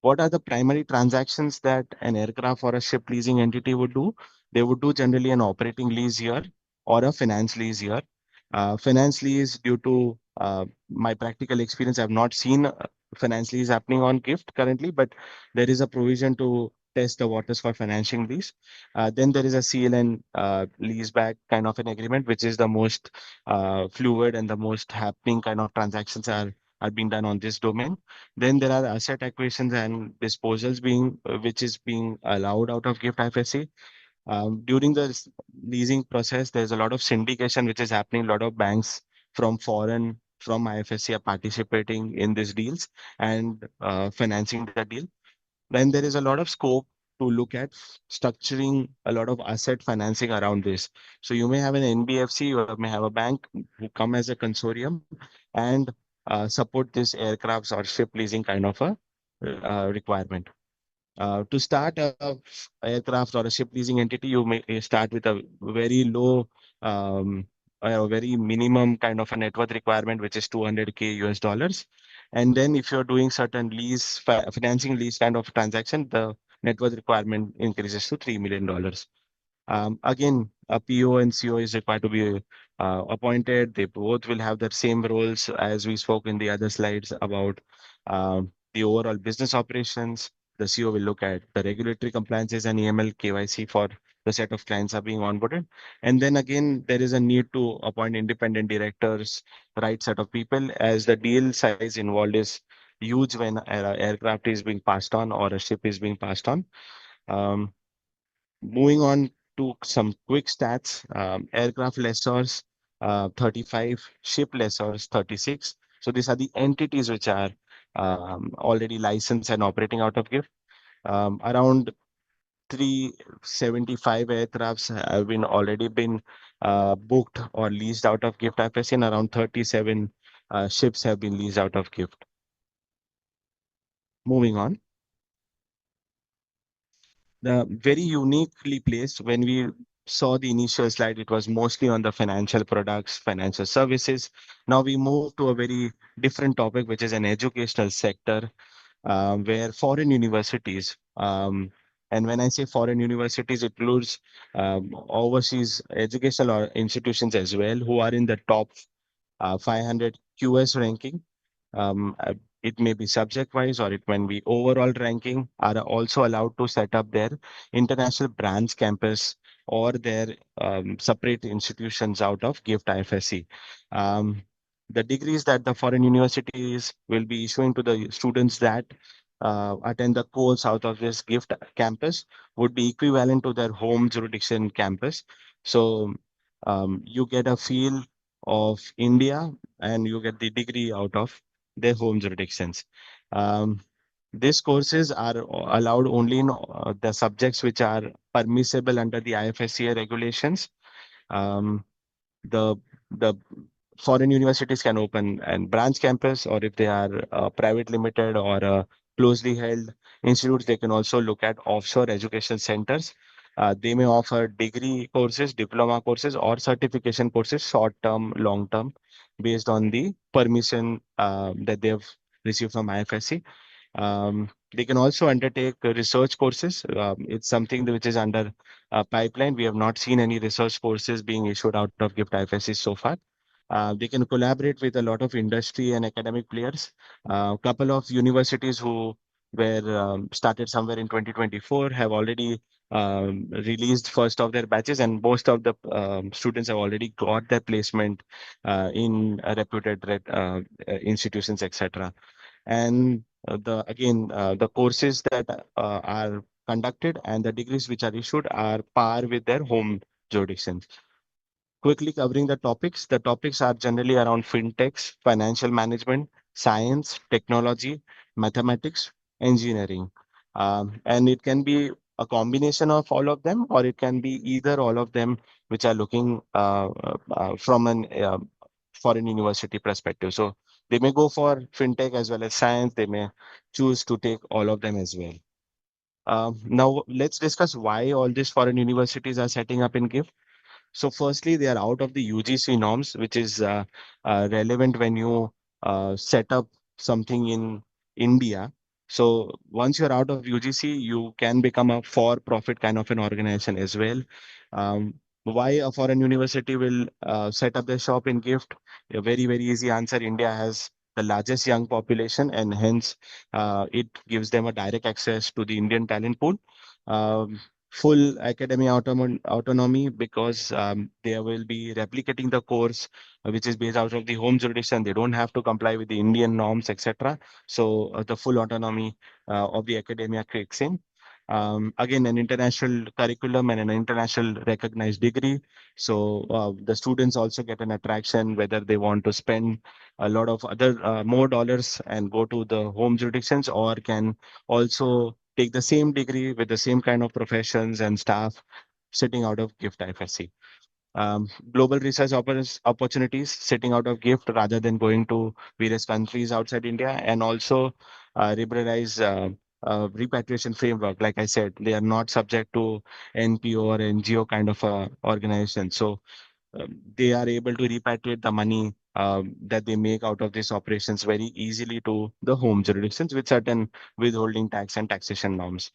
What are the primary transactions that an aircraft or a ship leasing entity would do? They would do generally an operating lease here or a finance lease here. Finance lease, due to my practical experience, I've not seen finance lease happening on gift currently, but there is a provision to test the waters for financing lease. Then there is a CLN lease back kind of an agreement, which is the most fluid and the most happening kind of transactions are being done on this domain. Then there are asset acquisitions and disposals which is being allowed out of gift IFSC. During the leasing process, there's a lot of syndication which is happening. A lot of banks from IFSC are participating in these deals and financing the deal. Then there is a lot of scope to look at structuring a lot of asset financing around this. So you may have an NBFC, you may have a bank who come as a consortium and support this aircrafts or ship leasing kind of a requirement. To start a aircraft or a ship leasing entity, you may start with a very low, a very minimum kind of a net worth requirement, which is 200K US dollars. And then if you're doing certain financing lease kind of transaction, the net worth requirement increases to $3 million. Again, a PO and CO is required to be appointed. They both will have the same roles as we spoke in the other slides about the overall business operations. The CO will look at the regulatory compliances and EML KYC for the set of clients are being onboarded. And then again, there is a need to appoint independent directors, right set of people, as the deal size involved is huge when an aircraft is being passed on or a ship is being passed on. Um, Moving on to some quick stats, aircraft lessors, 35, ship lessors, 36. So these are the entities which are already licensed and operating out of GIFT. Around 375 aircrafts have been already been booked or leased out of GIFT IFSC, and around 37 ships have been leased out of GIFT. Moving on. The very uniquely placed when we saw the initial slide, it was mostly on the financial products, financial services. Now we move to a very different topic, which is an educational sector, where foreign universities, and when I say foreign universities, it includes overseas educational institutions as well, who are in the top 500 QS ranking. It may be subject wise or it can be overall ranking, are also allowed to set up their international branch campus or their separate institutions out of GIFT IFSC. The degrees that the foreign universities will be issuing to the students that attend the course out of this GIFT campus would be equivalent to their home jurisdiction campus. So you get a feel of India and you get the degree out of their home jurisdictions. Um, these courses are allowed only in the subjects which are permissible under the IFSCA regulations. Um, the the foreign universities can open and branch campus, or if they are private limited or closely held institutes, they can also look at offshore education centers. They may offer degree courses, diploma courses, or certification courses, short term, long term, based on the permission that they have received from IFSC. They can also undertake research courses. It's something which is under pipeline. We have not seen any research courses being issued out of GIFT IFSC so far. They can collaborate with a lot of industry and academic players. A couple of universities who were started somewhere in 2024 have already released first of their batches, and most of the students have already got their placement in reputed institutions, etc. And the again the courses that are conducted and the degrees which are issued are par with their home jurisdictions. Quickly covering the topics are generally around fintechs, financial management, science, technology, mathematics, engineering. And it can be a combination of all of them, or it can be either all of them, which are looking from an foreign university perspective. So they may go for fintech as well as science. They may choose to take all of them as well. Now let's discuss why all these foreign universities are setting up in GIFT. So firstly, they are out of the UGC norms, which is relevant when you set up something in India. So once you're out of UGC, you can become a for-profit kind of an organization as well. Why a foreign university will set up their shop in GIFT? A very, very easy answer. India has the largest young population, and hence it gives them a direct access to the Indian talent pool. Um, Full academic autonomy, because they will be replicating the course which is based out of the home jurisdiction. They don't have to comply with the Indian norms, etc. So the full autonomy of the academia kicks in. Again, an international curriculum and an international recognized degree. So the students also get an attraction whether they want to spend a lot of other more dollars and go to the home jurisdictions, or can also take the same degree with the same kind of professions and staff sitting out of GIFT IFSC. Global research opportunities sitting out of GIFT rather than going to various countries outside India, and also liberalize repatriation framework. Like I said, they are not subject to NPO or NGO kind of organization. So they are able to repatriate the money that they make out of these operations very easily to the home jurisdictions with certain withholding tax and taxation norms.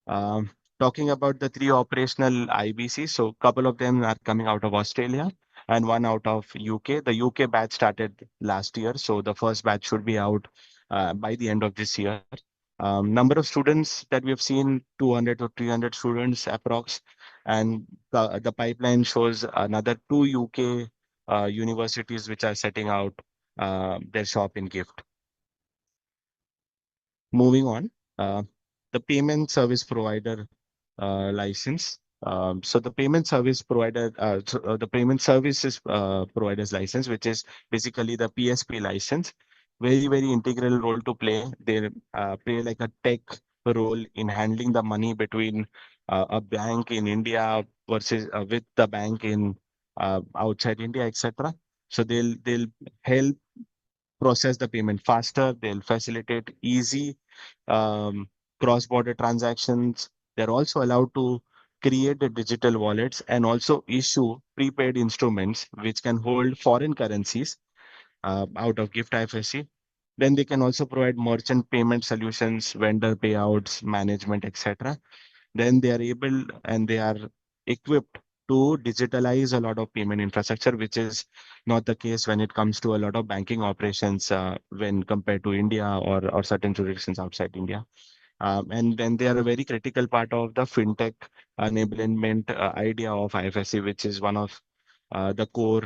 Um, Talking about the three operational IBCs, so a couple of them are coming out of Australia and one out of UK. The UK batch started last year, so the first batch should be out by the end of this year. Number of students that we have seen, 200 to 300 students approx, and the pipeline shows another two UK universities which are setting out their shop in GIFT. Moving on, the payment service provider license. So the payment service provider, the payment services providers license, which is basically the PSP license, very, very integral role to play. They play like a tech role in handling the money between a bank in India versus with the bank in outside India, etc. So they'll help process the payment faster. They'll facilitate easy um, cross-border transactions. They're also allowed to create the digital wallets, and also issue prepaid instruments which can hold foreign currencies out of Gift IFSC. Then they can also provide merchant payment solutions, vendor payouts, management, etc. Then they are able and they are equipped to digitalize a lot of payment infrastructure, which is not the case when it comes to a lot of banking operations when compared to India or certain jurisdictions outside India. And then they are a very critical part of the fintech enablement idea of IFSC, which is one of the core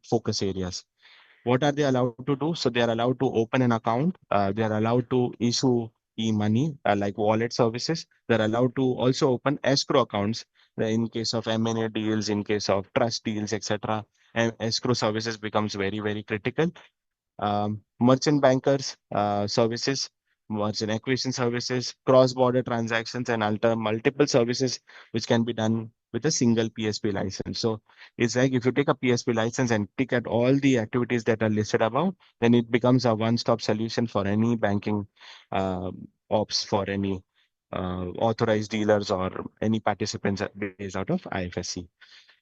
focus areas. What are they allowed to do? So they are allowed to open an account. They are allowed to issue e-money like wallet services. They're allowed to also open escrow accounts in case of M&A deals, in case of trust deals, etc. And escrow services becomes very, very critical. Merchant bankers services, merchant acquisition services, cross-border transactions, and multiple services which can be done with a single PSP license. So it's like if you take a PSP license and tick at all the activities that are listed above, then it becomes a one-stop solution for any banking uh, ops for any authorized dealers or any participants based out of IFSC.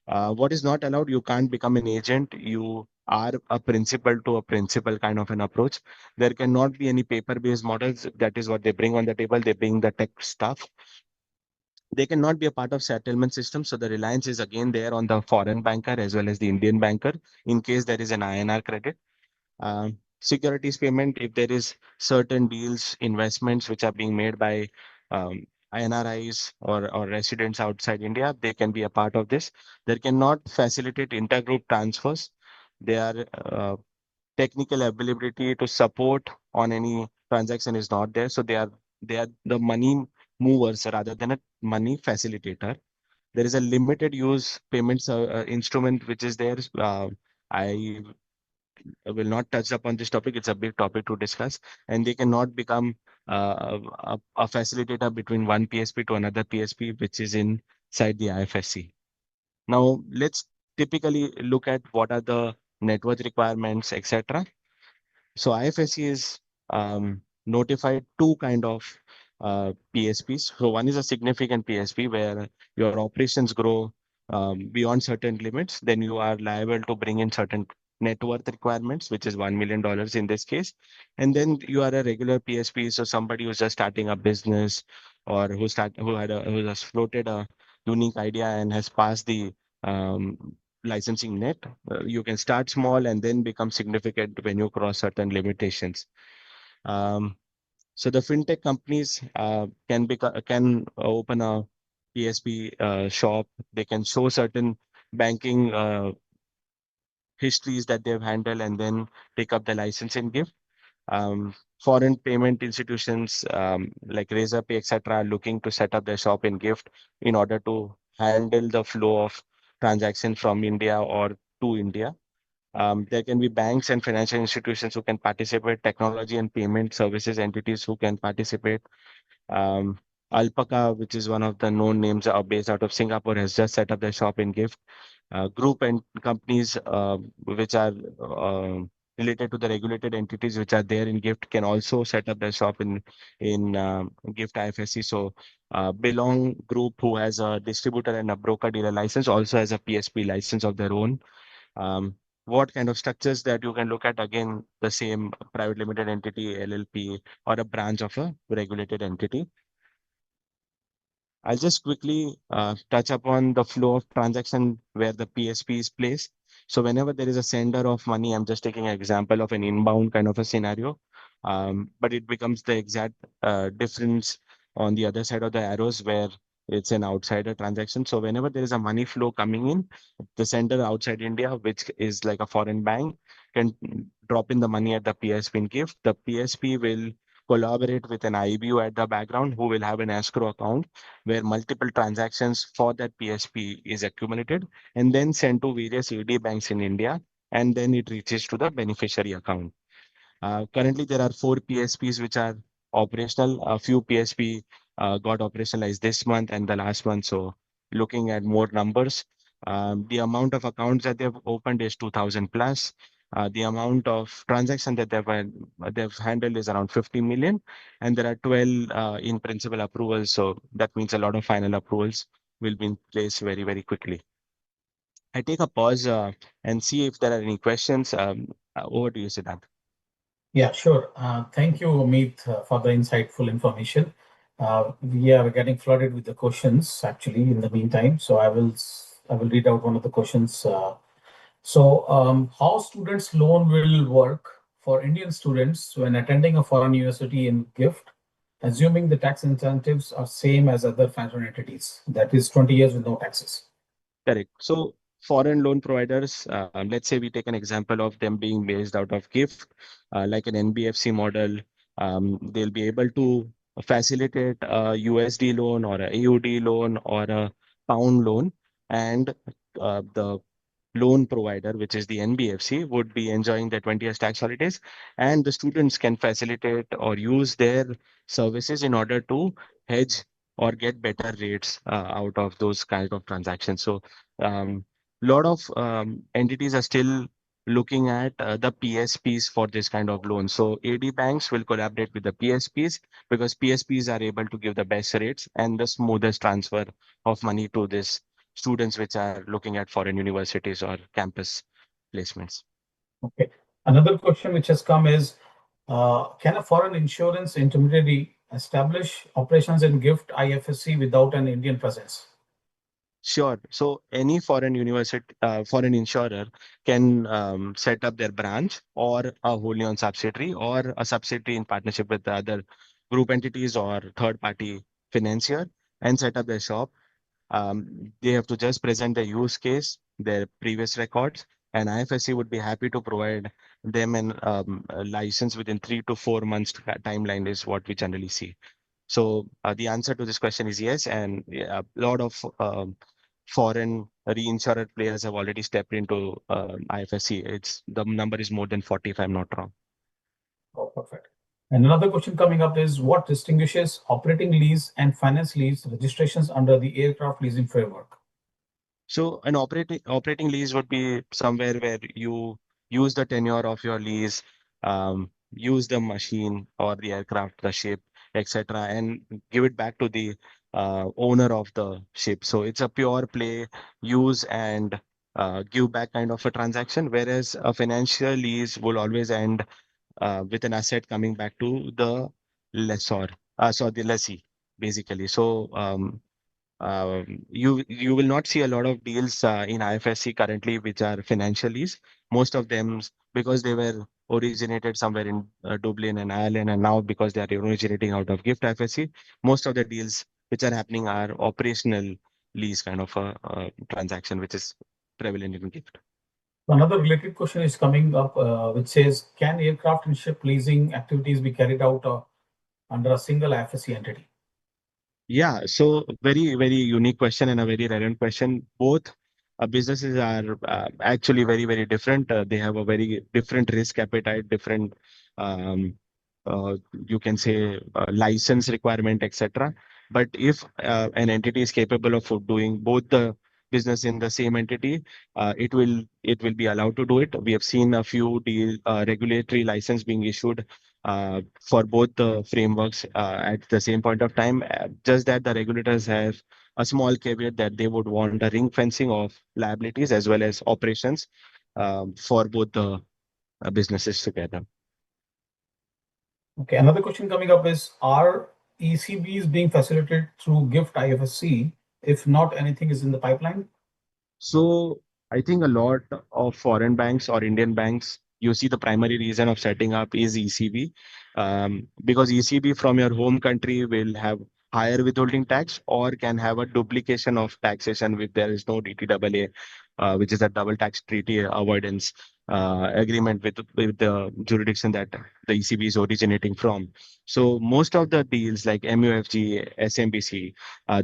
What is not allowed, you can't become an agent. You are a principal to a principal kind of an approach. There cannot be any paper-based models. That is what they bring on the table. They bring the tech stuff. They cannot be a part of settlement system. So the reliance is again there on the foreign banker as well as the Indian banker in case there is an INR credit. Securities payment, if there is certain deals, investments which are being made by INRIs or residents outside India, they can be a part of this. They cannot facilitate intergroup transfers. They are technical availability to support on any transaction is not there. So they are the money movers rather than a money facilitator. There is a limited use payments instrument which is there. I will not touch upon this topic. It's a big topic to discuss, and they cannot become a facilitator between one PSP to another PSP, which is inside the IFSC. Now, let's typically look at what are the net worth requirements, etc. So IFSC is notified two kind of PSPs. So one is a significant PSP where your operations grow beyond certain limits, then you are liable to bring in certain net worth requirements, which is $1 million in this case. And then you are a regular PSP, so somebody who's just starting a business or who has floated a unique idea and has passed the licensing net. You can start small and then become significant when you cross certain limitations. Um, so the fintech companies can open a PSP shop. They can show certain banking histories that they've handled and then take up the license and give. Foreign payment institutions like Razorpay, etc., are looking to set up their shop in Gift in order to handle the flow of transaction from India or to India. There can be banks and financial institutions who can participate, technology and payment services entities who can participate. Um, Alpaca, which is one of the known names based out of Singapore, has just set up their shop in Gift. Group and companies which are related to the regulated entities which are there in Gift can also set up their shop in Gift IFSC. So Belong Group, who has a distributor and a broker dealer license, also has a PSP license of their own. What kind of structures that you can look at? Again, the same private limited entity, LLP, or a branch of a regulated entity. I'll just quickly touch upon the flow of transaction where the PSP is placed. So whenever there is a sender of money, I'm just taking an example of an inbound kind of a scenario, but it becomes the exact difference on the other side of the arrows where it's an outsider transaction. So whenever there is a money flow coming in, the sender outside India, which is like a foreign bank, can drop in the money at the PSP in Gift. The PSP will collaborate with an IBU at the background who will have an escrow account where multiple transactions for that PSP is accumulated and then sent to various AD banks in India, and then it reaches to the beneficiary account. Currently, there are 4 PSPs which are operational. A few PSP got operationalized this month and the last month. So looking at more numbers, the amount of accounts that they've opened is 2,000 plus. The amount of transaction that they've handled is around 50 million, and there are 12 in principal approvals. So that means a lot of final approvals will be in place very, very quickly. I take a pause and see if there are any questions. Over to you, Siddhant. Yeah, sure. Thank you, Amit, for the insightful information. We are getting flooded with the questions actually in the meantime. So I will read out one of the questions. How students' loan will work for Indian students when attending a foreign university in GIFT, assuming the tax incentives are same as other foreign entities, that is 20 years with no taxes. Correct. So foreign loan providers, let's say we take an example of them being based out of GIFT, like an NBFC model. They'll be able to facilitate a USD loan or a AUD loan or a pound loan, and the loan provider, which is the NBFC, would be enjoying the 20 years tax holidays, and the students can facilitate or use their services in order to hedge or get better rates out of those kind of transactions. So, lot of entities are still looking at the PSPs for this kind of loan. So, AD banks will collaborate with the PSPs because PSPs are able to give the best rates and the smoothest transfer of money to this students which are looking at foreign universities or campus placements. Okay. Another question which has come is, can a foreign insurance intermediary establish operations in GIFT IFSC without an Indian presence? Sure. So any foreign university, foreign insurer can set up their branch or a wholly owned subsidiary or a subsidiary in partnership with the other group entities or third party financier and set up their shop. They have to just present their use case, their previous records, and IFSC would be happy to provide them a license within 3 to 4 months timeline is what we generally see. So the answer to this question is yes, and yeah, a lot of foreign reinsurer players have already stepped into IFSC. It's the number is more than 40 if I'm not wrong. Oh, perfect. And another question coming up is, what distinguishes operating lease and finance lease registrations under the aircraft leasing framework? So an operating lease would be somewhere where you use the tenure of your lease, use the machine or the aircraft, the ship, etc., and give it back to the owner of the ship. So it's a pure play, use and give back kind of a transaction. Whereas a financial lease will always end with an asset coming back to the lessor, so the lessee, basically. So you will not see a lot of deals in IFSC currently which are financial lease. Most of them because they were originated somewhere in Dublin and Ireland, and now because they are originating out of GIFT IFSC, most of the deals which are happening are operational lease kind of a transaction which is prevalent in GIFT. Another related question is coming up, which says, can aircraft and ship leasing activities be carried out under a single IFSC entity? Yeah, so very, very unique question and a very relevant question. Both businesses are actually very, very different. They have a very different risk appetite, different, um, you can say, license requirement, etc. But if an entity is capable of doing both the business in the same entity, it will be allowed to do it. We have seen a few deal regulatory license being issued for both the frameworks at the same point of time. Just that the regulators have a small caveat that they would want a ring fencing of liabilities as well as operations for both the businesses together. Okay, another question coming up is, are ECBs being facilitated through GIFT IFSC? If not, anything is in the pipeline? So I think a lot of foreign banks or Indian banks, you see the primary reason of setting up is ECB, because ECB from your home country will have higher withholding tax or can have a duplication of taxation if there is no DTAA, which is a double tax treaty avoidance agreement with the jurisdiction that the ECB is originating from. So most of the deals like MUFG, SMBC,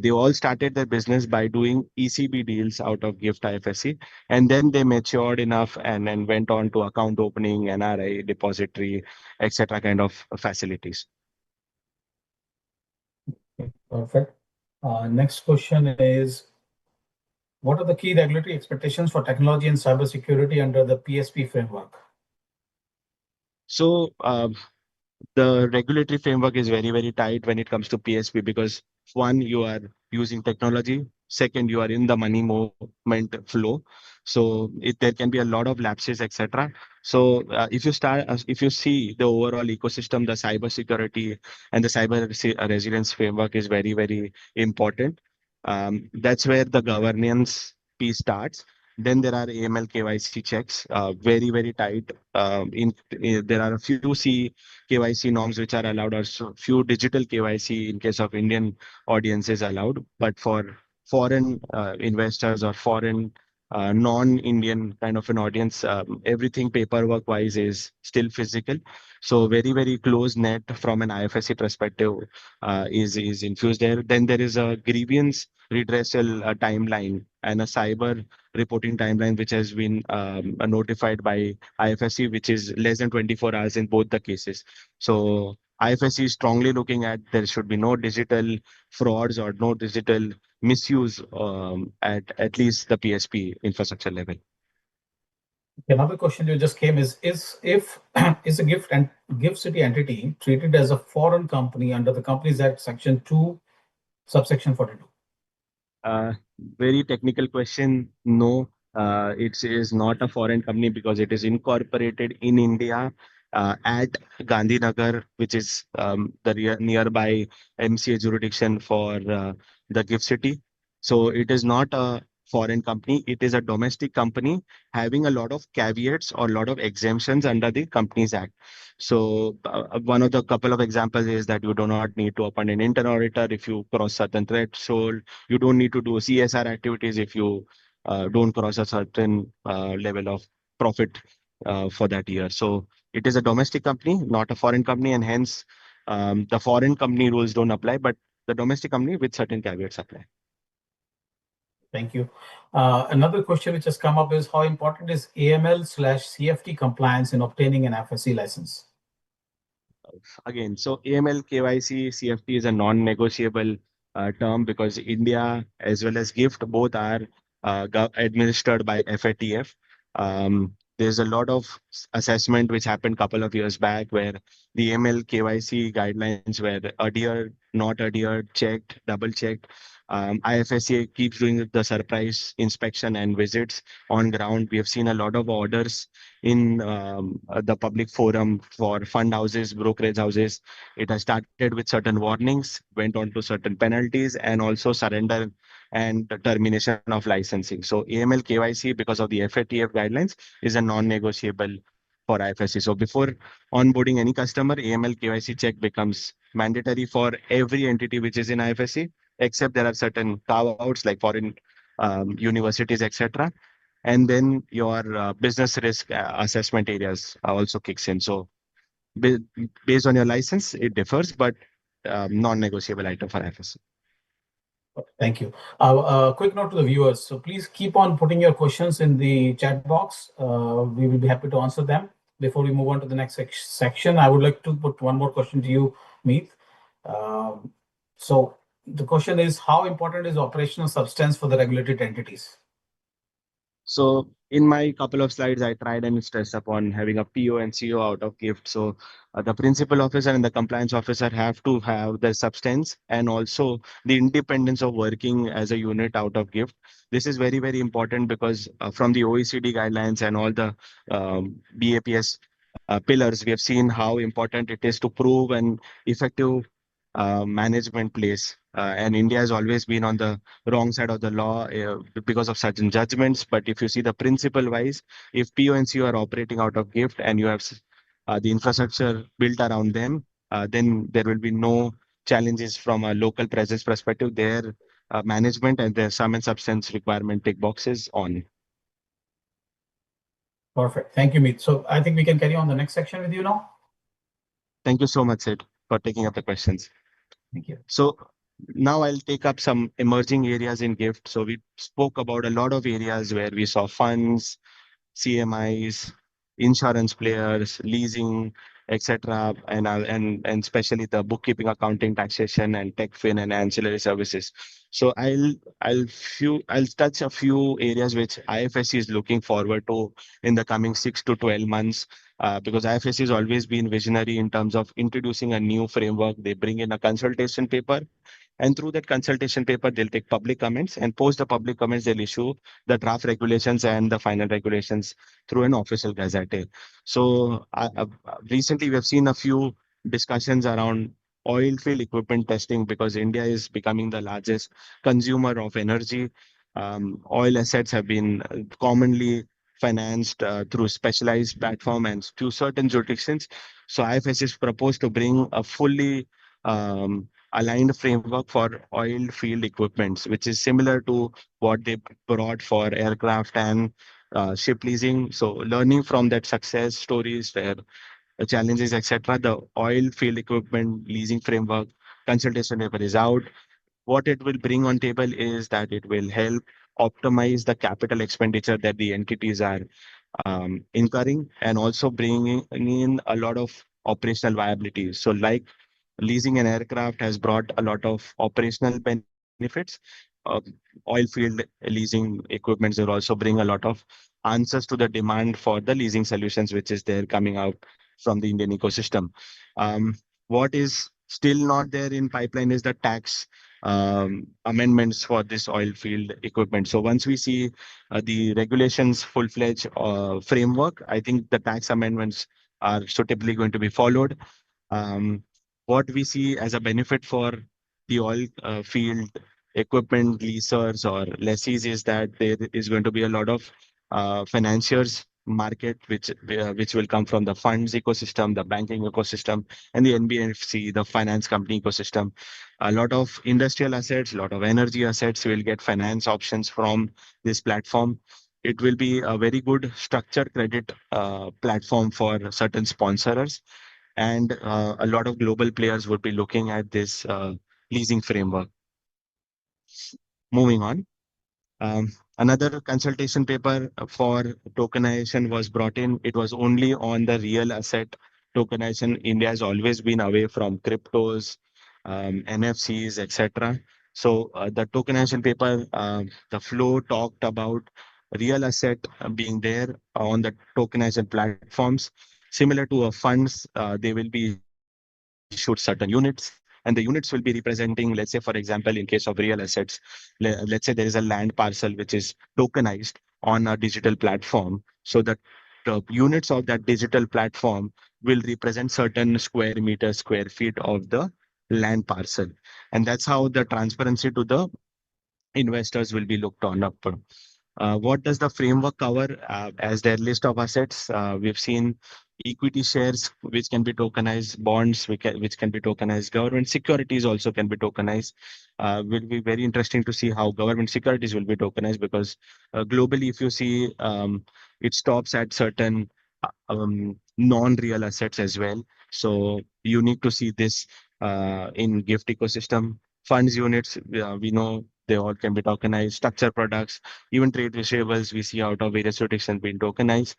they all started their business by doing ECB deals out of GIFT IFSC, and then they matured enough and then went on to account opening, NRI, depository, etc. kind of facilities. Okay, perfect. Next question is, what are the key regulatory expectations for technology and cybersecurity under the PSP framework? So the regulatory framework is very, very tight when it comes to PSP because one, you are using technology second you are in the money movement flow. So there can be a lot of lapses, etc. So if you see the overall ecosystem, the cyber security and the resilience framework is very, very important. That's where the governance piece starts. Then there are AML KYC checks, very, very tight. There are a few KYC norms which are allowed, or few digital KYC in case of Indian audiences allowed. But for foreign investors or foreign non-Indian kind of an audience, everything paperwork wise is still physical. So very, very close net from an IFSC perspective is infused there. Then there is a grievance redressal timeline and a cyber reporting timeline which has been notified by IFSC, which is less than 24 hours in both the cases. So IFSC is strongly looking at there should be no digital frauds or no digital misuse at least the PSP infrastructure level. Another question that just came is if is a gift city entity treated as a foreign company under the Companies Act Section 2, subsection 42? Uh, Very technical question. No, it is not a foreign company because it is incorporated in India at Gandhinagar, which is the nearby MCA jurisdiction for the gift city. So it is not a foreign company. It is a domestic company having a lot of caveats or a lot of exemptions under the Companies Act. So one of the couple of examples is that you do not need to appoint an internal auditor if you cross certain threshold. You don't need to do CSR activities if you don't cross a certain level of profit for that year. So it is a domestic company, not a foreign company, and hence the foreign company rules don't apply, but the domestic company with certain caveats apply. Thank you. Another question which has come up is how important is AML/CFT compliance in obtaining an FSC license? Again, so AML, KYC, CFT is a non-negotiable term because India as well as GIFT both are administered by FATF. There's a lot of assessment which happened couple of years back where the AML, KYC guidelines were adhered, not adhered, checked, double checked. IFSC keeps doing the surprise inspection and visits on ground. We have seen a lot of orders in the public forum for fund houses, brokerage houses. It has started with certain warnings, went on to certain penalties, and also surrender and termination of licensing. So AML KYC, because of the FATF guidelines, is a non-negotiable for IFSC. So before onboarding any customer, AML KYC check becomes mandatory for every entity which is in IFSC, except there are certain carve-outs like foreign universities, etc. And then your business risk assessment areas also kicks in. So ba- based on your license, it differs, but non-negotiable item for IFSC. Thank you. Quick note to the viewers. So please keep on putting your questions in the chat box. We will be happy to answer them. Before we move on to the next section, I would like to put one more question to you, Meet. So the question is, how important is operational substance for the regulated entities? So in my couple of slides, I tried and stress upon having a PO and CO out of GIFT. So the principal officer and the compliance officer have to have the substance and also the independence of working as a unit out of GIFT. This is very, very important because from the OECD guidelines and all the BAPS pillars, we have seen how important it is to prove an effective management place. And India has always been on the wrong side of the law because of certain judgments. But if you see the principle wise, if PO and CO are operating out of GIFT and you have the infrastructure built around them, then there will be no challenges from a local presence perspective. Their management and their sum and substance requirement tick boxes on. Perfect. Thank you, Meet. So I think we can carry on the next section with you now. Thank you so much, Sid, for taking up the questions. Thank you. So now I'll take up some emerging areas in GIFT. So we spoke about a lot of areas where we saw funds, CMIs, insurance players, leasing, etc., and especially the bookkeeping, accounting, taxation, and tech fin and ancillary services. So I'll touch a few areas which IFSC is looking forward to in the coming 6 to 12 months. Because IFSC has always been visionary in terms of introducing a new framework. They bring in a consultation paper And through that consultation paper, they'll take public comments, and post the public comments, they'll issue the draft regulations and the final regulations through an official gazette. So recently, we have seen a few discussions around oil field equipment testing because India is becoming the largest consumer of energy. Oil assets have been commonly financed through specialized platform and to certain jurisdictions. So IFSC is proposed to bring a fully aligned framework for oil field equipments, which is similar to what they brought for aircraft and ship leasing. So learning from that success stories where challenges, etc. The oil field equipment leasing framework consultation paper is out. What it will bring on table is that it will help optimize the capital expenditure that the entities are incurring, and also bringing in a lot of operational viability. So like leasing an aircraft has brought a lot of operational benefits. Uh, Oil field leasing equipments will also bring a lot of answers to the demand for the leasing solutions, which is there coming out from the Indian ecosystem. Um, what is still not there in pipeline is the tax amendments for this oil field equipment. So once we see the regulations full-fledged framework, I think the tax amendments are suitably going to be followed. Um, what we see as a benefit for the oil field equipment leasers or lessees is that there is going to be a lot of financiers market which will come from the funds ecosystem, the banking ecosystem, and the NBFC, the finance company ecosystem. A lot of industrial assets, a lot of energy assets will get finance options from this platform. It will be a very good structured credit platform for certain sponsors, and a lot of global players would be looking at this leasing framework. Moving on. Another consultation paper for tokenization was brought in. It was only on the real asset tokenization. India has always been away from cryptos, NFCs, etc. So the tokenization paper, the flow talked about real asset being there on the tokenization platforms. Similar to a funds, they will be issued certain units, and the units will be representing, let's say, for example, in case of real assets, let's say there is a land parcel which is tokenized on a digital platform. So that the units of that digital platform will represent certain square meters, square feet of the land parcel. And that's how the transparency to the investors will be looked on up. What does the framework cover as their list of assets? We've seen equity shares, which can be tokenized, bonds, which can be tokenized, government securities also can be tokenized. Will be very interesting to see how government securities will be tokenized because globally, if you see, it stops at certain non-real assets as well. So you need to see this in gift ecosystem. Funds units, we know they all can be tokenized. Structured products, even trade receivables, we see out of various jurisdictions being tokenized.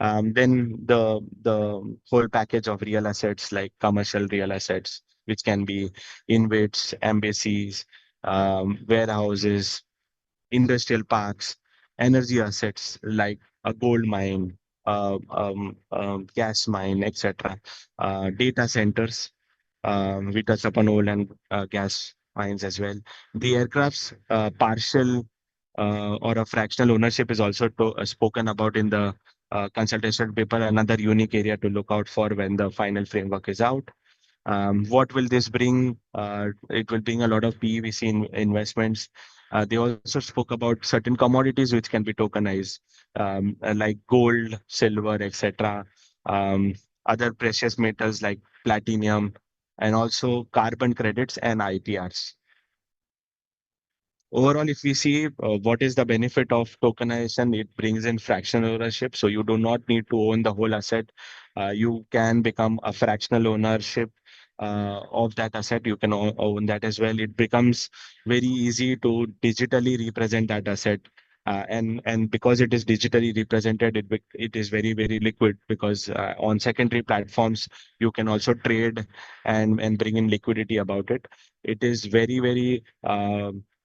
Then the whole package of real assets like commercial real assets, which can be InvITs, embassies, warehouses, industrial parks, energy assets like a gold mine, gas mine, etc. Data centers, we touched upon oil and gas mines as well. The aircraft's partial or a fractional ownership is also spoken about in the consultation paper, another unique area to look out for when the final framework is out. What will this bring? It will bring a lot of PEVC investments. They also spoke about certain commodities which can be tokenized, like gold, silver, etc. Um, Other precious metals like platinum, and also carbon credits and IPRs. Overall, if we see what is the benefit of tokenization, it brings in fractional ownership. So you do not need to own the whole asset. You can become a fractional ownership of that asset. You can own that as well. It becomes very easy to digitally represent that asset. And because it is digitally represented, it is very liquid because on secondary platforms you can also trade and bring in liquidity about it. It is very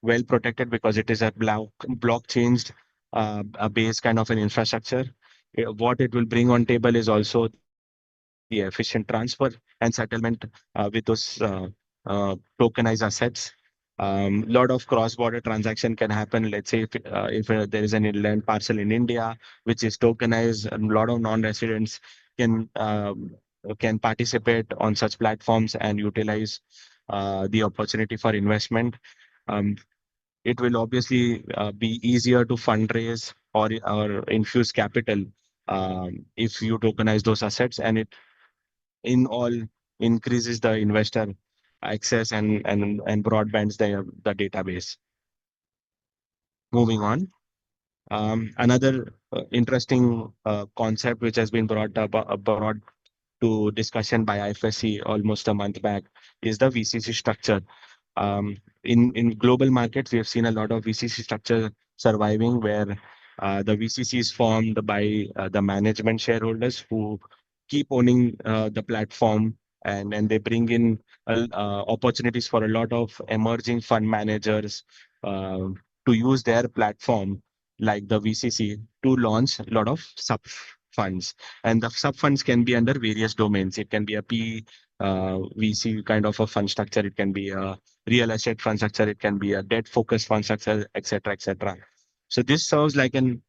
well protected because it is a blockchain a base kind of an infrastructure. What it will bring on table is also the efficient transfer and settlement with those tokenized assets. Lot of cross-border transaction can happen. Let's say if there is an land parcel in India which is tokenized, a lot of non-residents can can participate on such platforms and utilize the opportunity for investment. Um, it will obviously be easier to fundraise or infuse capital if you tokenize those assets, and it in all increases the investor access and broadbands the database. Moving on, another interesting concept which has been brought to discussion by IFSC almost a month back is the VCC structure. In global markets, we have seen a lot of VCC structure surviving, where the VCC is formed by the management shareholders who keep owning the platform, and they bring in opportunities for a lot of emerging fund managers uh, to use their platform like the VCC to launch a lot of sub funds. And the sub funds can be under various domains. It can be a P VC kind of a fund structure. It can be a real estate fund structure. It can be a debt focused fund structure, etc., etc. So this serves like an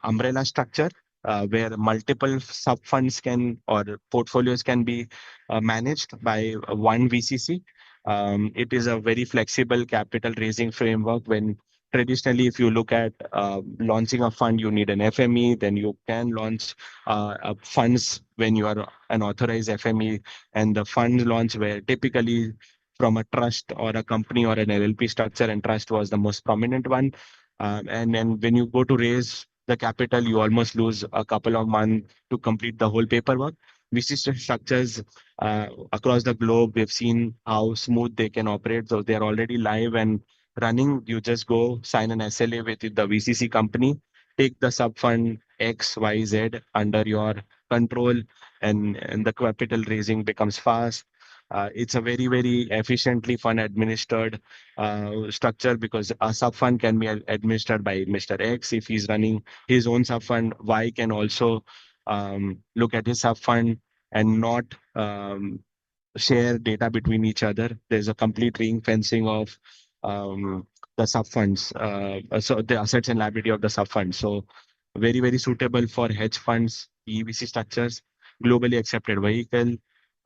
umbrella structure where multiple sub funds can or portfolios can be managed by one VCC. It is a very flexible capital raising framework. When traditionally, if you look at launching a fund, you need an FME, then you can launch funds when you are an authorized FME, and the fund launch where typically from a trust or a company or an LLP structure, and trust was the most prominent one. And then when you go to raise the capital, you almost lose a couple of months to complete the whole paperwork. VC structures across the globe, we've seen how smooth they can operate. So they're already live and running. You just go sign an SLA with the VCC company, take the sub fund X, Y, Z under your control, and the capital raising becomes fast. It's a very, very efficiently fund administered structure, because a sub fund can be administered by Mr. X. If he's running his own sub fund, Y can also look at his sub fund and not share data between each other. There's a complete ring fencing of the sub funds, so the assets and liability of the sub funds. So very, very suitable for hedge funds, EVC structures, globally accepted vehicle.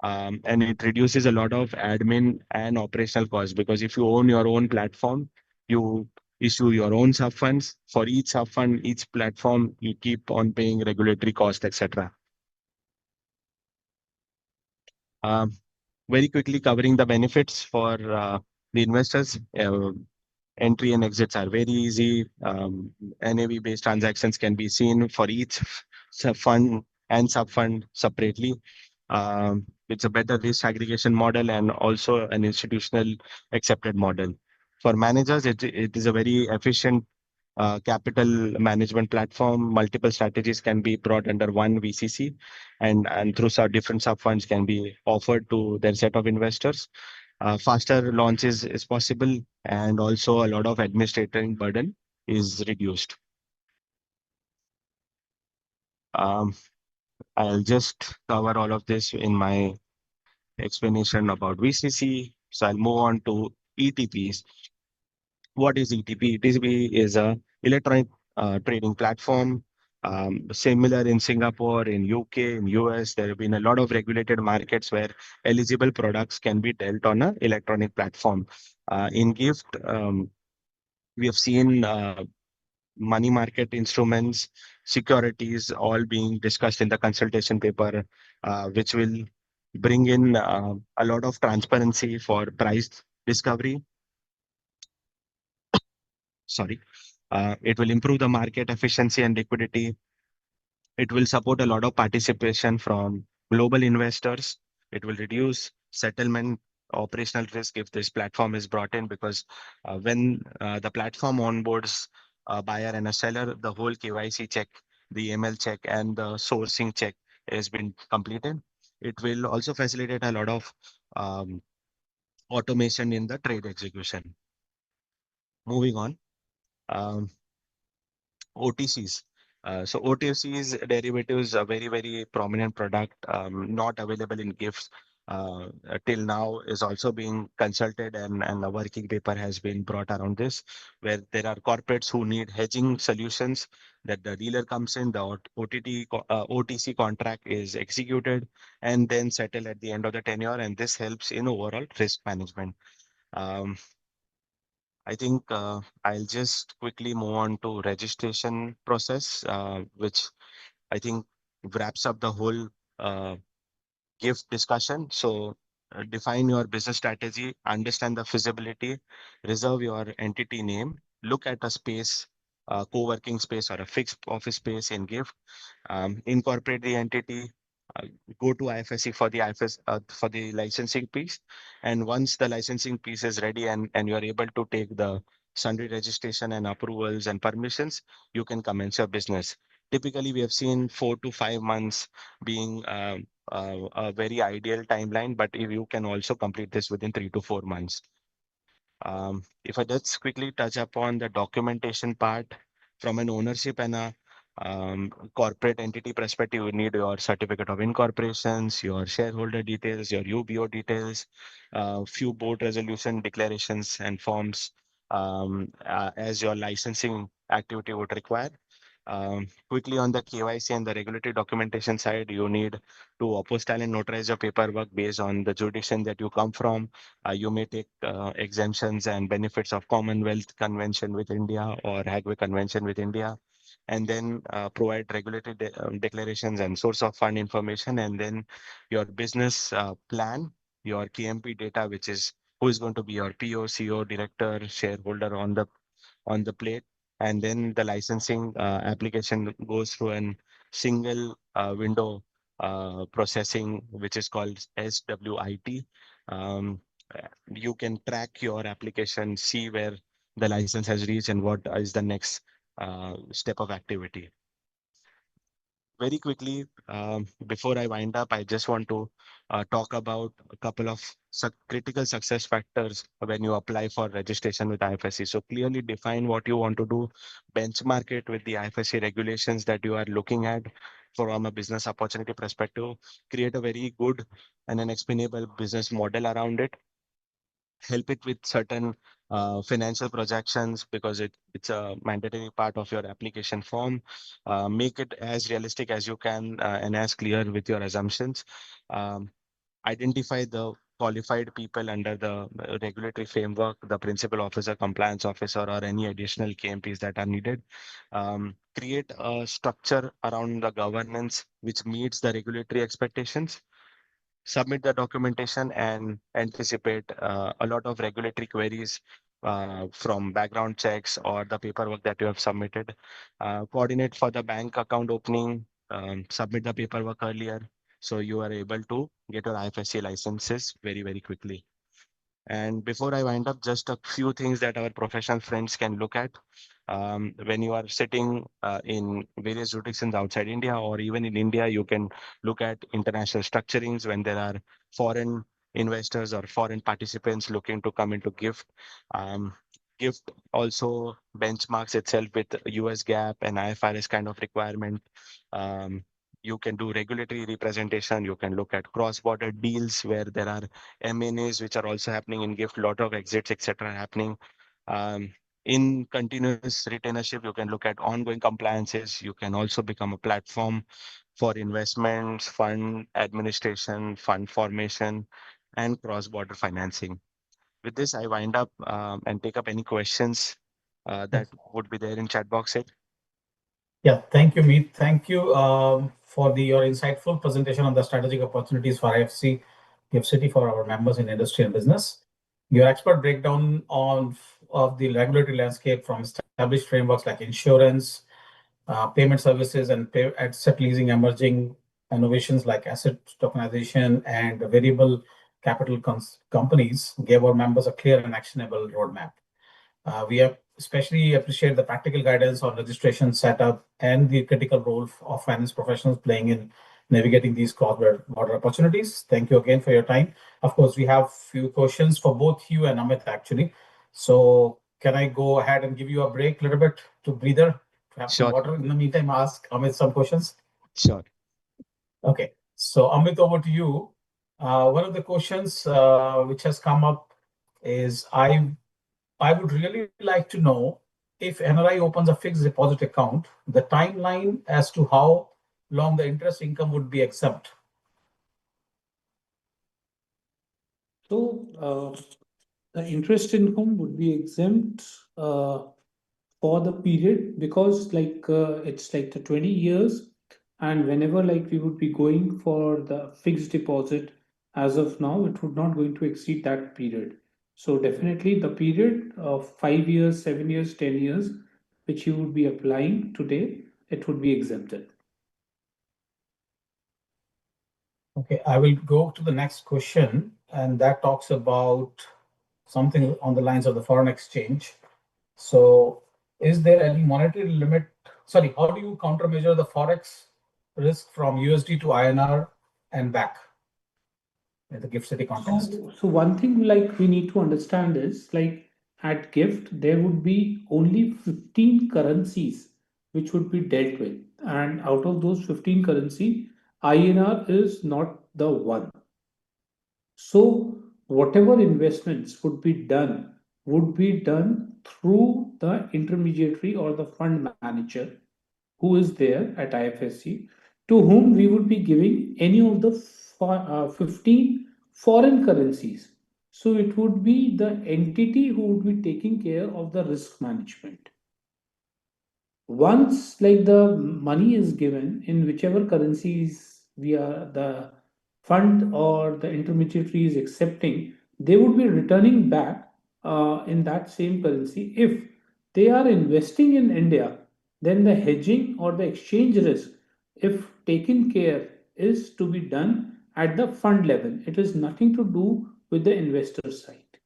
And it reduces a lot of admin and operational costs, because if you own your own platform, you issue your own sub funds. For each sub fund, each platform, you keep on paying regulatory cost, etc. Um, very quickly covering the benefits for the investors. Entry and exits are very easy. NAV-based transactions can be seen for each fund and sub-fund separately. It's a better risk aggregation model and also an institutional accepted model. For managers, it is a very efficient capital management platform. Multiple strategies can be brought under one VCC, and through some different sub funds can be offered to their set of investors. Faster launches is possible, and also a lot of administrative burden is reduced. Um, I'll just cover all of this in my explanation about VCC. So I'll move on to ETPs. What is ETP? ETP is a electronic trading platform. Similar in Singapore, in UK, in US, there have been a lot of regulated markets where eligible products can be dealt on an electronic platform. In GIFT, we have seen money market instruments, securities, all being discussed in the consultation paper, which will bring in a lot of transparency for price discovery. Sorry. It will improve the market efficiency and liquidity. It will support a lot of participation from global investors. It will reduce settlement operational risk if this platform is brought in, because when the platform onboards a buyer and a seller, the whole KYC check, the ML check, and the sourcing check has been completed. It will also facilitate a lot of um, automation in the trade execution. Moving on. Um, OTCs. So OTCs derivatives are very, very prominent product, not available in gifts. till now is also being consulted, and a working paper has been brought around this, where there are corporates who need hedging solutions, that the dealer comes in, the OTC contract is executed and then settle at the end of the tenure, and this helps in overall risk management. Um, I think I'll just quickly move on to registration process, which I think wraps up the whole uh, gift discussion. So define your business strategy, understand the feasibility, reserve your entity name, look at a space, co-working space or a fixed office space in gift, incorporate the entity, uh, go to IFSC for the for the licensing piece. And once the licensing piece is ready, and you are able to take the sundry registration and approvals and permissions, you can commence your business. Typically, we have seen 4 to 5 months being a very ideal timeline, but if you can also complete this within 3 to 4 months. If I just quickly touch upon the documentation part from an ownership and a corporate entity perspective, you need your certificate of incorporations, your shareholder details, your UBO details, few board resolution declarations and forms as your licensing activity would require. Quickly on the KYC and the regulatory documentation side, you need to apostille and notarize your paperwork based on the jurisdiction that you come from. You may take exemptions and benefits of Commonwealth Convention with India or Hague Convention with India, and then provide regulatory declarations and source of fund information, and then your business plan, your KMP data, which is who is going to be your PO, CEO, director, shareholder on the plate. And then the licensing application goes through a single window processing, which is called SWIT. Um, you can track your application, see where the license has reached and what is the next step of activity. Very quickly, before I wind up, I just want to talk about a couple of critical success factors when you apply for registration with IFSC. So clearly define what you want to do, benchmark it with the IFSC regulations that you are looking at from a business opportunity perspective, create a very good and an explainable business model around it, help it with certain financial projections because it's a mandatory part of your application form. Make it as realistic as you can and as clear with your assumptions. Um, Identify the qualified people under the regulatory framework, the principal officer, compliance officer, or any additional KMPs that are needed. Create a structure around the governance which meets the regulatory expectations, submit the documentation, and anticipate a lot of regulatory queries from background checks or the paperwork that you have submitted. Coordinate for the bank account opening, submit the paperwork earlier so you are able to get your IFSC licenses very, very quickly. And before I wind up, just a few things that our professional friends can look at. When you are sitting in various jurisdictions outside India or even in India, you can look at international structurings when there are foreign investors or foreign participants looking to come into GIFT. Um, GIFT also benchmarks itself with US GAAP and IFRS kind of requirement. Um, you can do regulatory representation. You can look at cross-border deals where there are M&As which are also happening in GIFT, lot of exits, etc. happening. Um, in continuous retainership, you can look at ongoing compliances. You can also become a platform for investments, fund administration, fund formation, and cross-border financing. With this, I wind up and take up any questions that would be there in chat box. Yeah, thank you, Meet. Thank you for your insightful presentation on the strategic opportunities for IFC, GIFT City for our members in industry and business. Your expert breakdown of the regulatory landscape from established frameworks like insurance, payment services, and asset leasing, emerging innovations like asset tokenization and variable capital companies gave our members a clear and actionable roadmap. We have especially appreciate the practical guidance on registration setup and the critical role of finance professionals playing in navigating these cross-border opportunities. Thank you again for your time. Of course, we have few questions for both you and Amit actually. So can I go ahead and give you a break a little bit to breather, to have some Sure. water? In the meantime, ask Amit some questions. Sure. Okay. So Amit, over to you. One of the questions which has come up is I would really like to know if NRI opens a fixed deposit account, the timeline as to how long the interest income would be exempt. So the interest income would be exempt for the period because it's like the 20 years, and whenever like we would be going for the fixed deposit, as of now it would not going to exceed that period. So definitely the period of 5 years, 7 years, 10 years which you would be applying today, it would be exempted. Okay, I will go to the next question, and that talks about something on the lines of the foreign exchange. So, is there any monetary limit? Sorry, how do you countermeasure the forex risk from USD to INR and back in the GIFT City context? So one thing like we need to understand is like at GIFT there would be only 15 currencies which would be dealt with, and out of those 15 currency, INR is not the one. So whatever investments would be done through the intermediary or the fund manager who is there at IFSC, to whom we would be giving any of the 15 foreign currencies. So it would be the entity who would be taking care of the risk management. Once like the money is given in whichever currencies we are the fund or the intermediary is accepting, they would be returning back in that same currency. If they are investing in India, then the hedging or the exchange risk, if taken care, is to be done at the fund level. It is nothing to do with the investor side.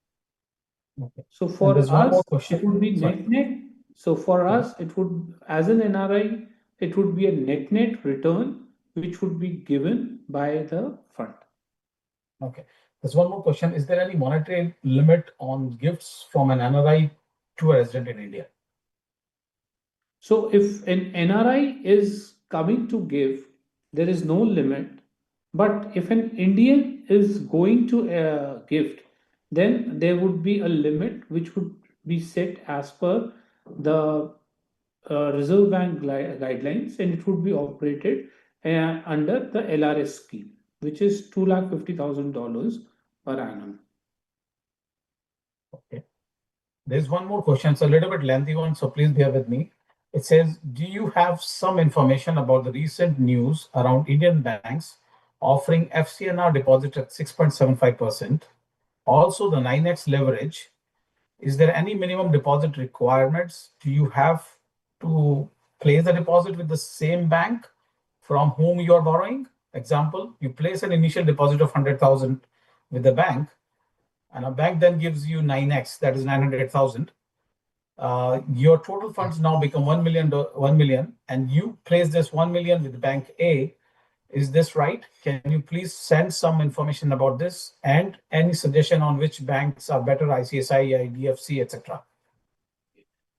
Okay. So And for there's one more us, question. it would be Sorry. net. So for us, it would, as an NRI, it would be a net return which would be given by the fund. Okay. There's one more question. Is there any monetary limit on gifts from an NRI to a resident in India? So if an NRI is coming to give, there is no limit. But if an Indian is going to gift, then there would be a limit which would be set as per the Reserve Bank guidelines, and it would be operated under the LRS scheme, which is $250,000 per annum. Okay. There's one more question. It's a little bit lengthy one, so please bear with me. It says, do you have some information about the recent news around Indian banks offering FCNR deposit at 6.75%? Also, the 9x leverage. Is there any minimum deposit requirements? Do you have to place the deposit with the same bank from whom you are borrowing? Example, you place an initial deposit of 100,000 with the bank, and a bank then gives you 9x, that is 900,000. Your total funds now become 1 million, and you place this 1 million with bank A. Is this right? Can you please send some information about this and any suggestion on which banks are better, ICSI, IDFC, etc.?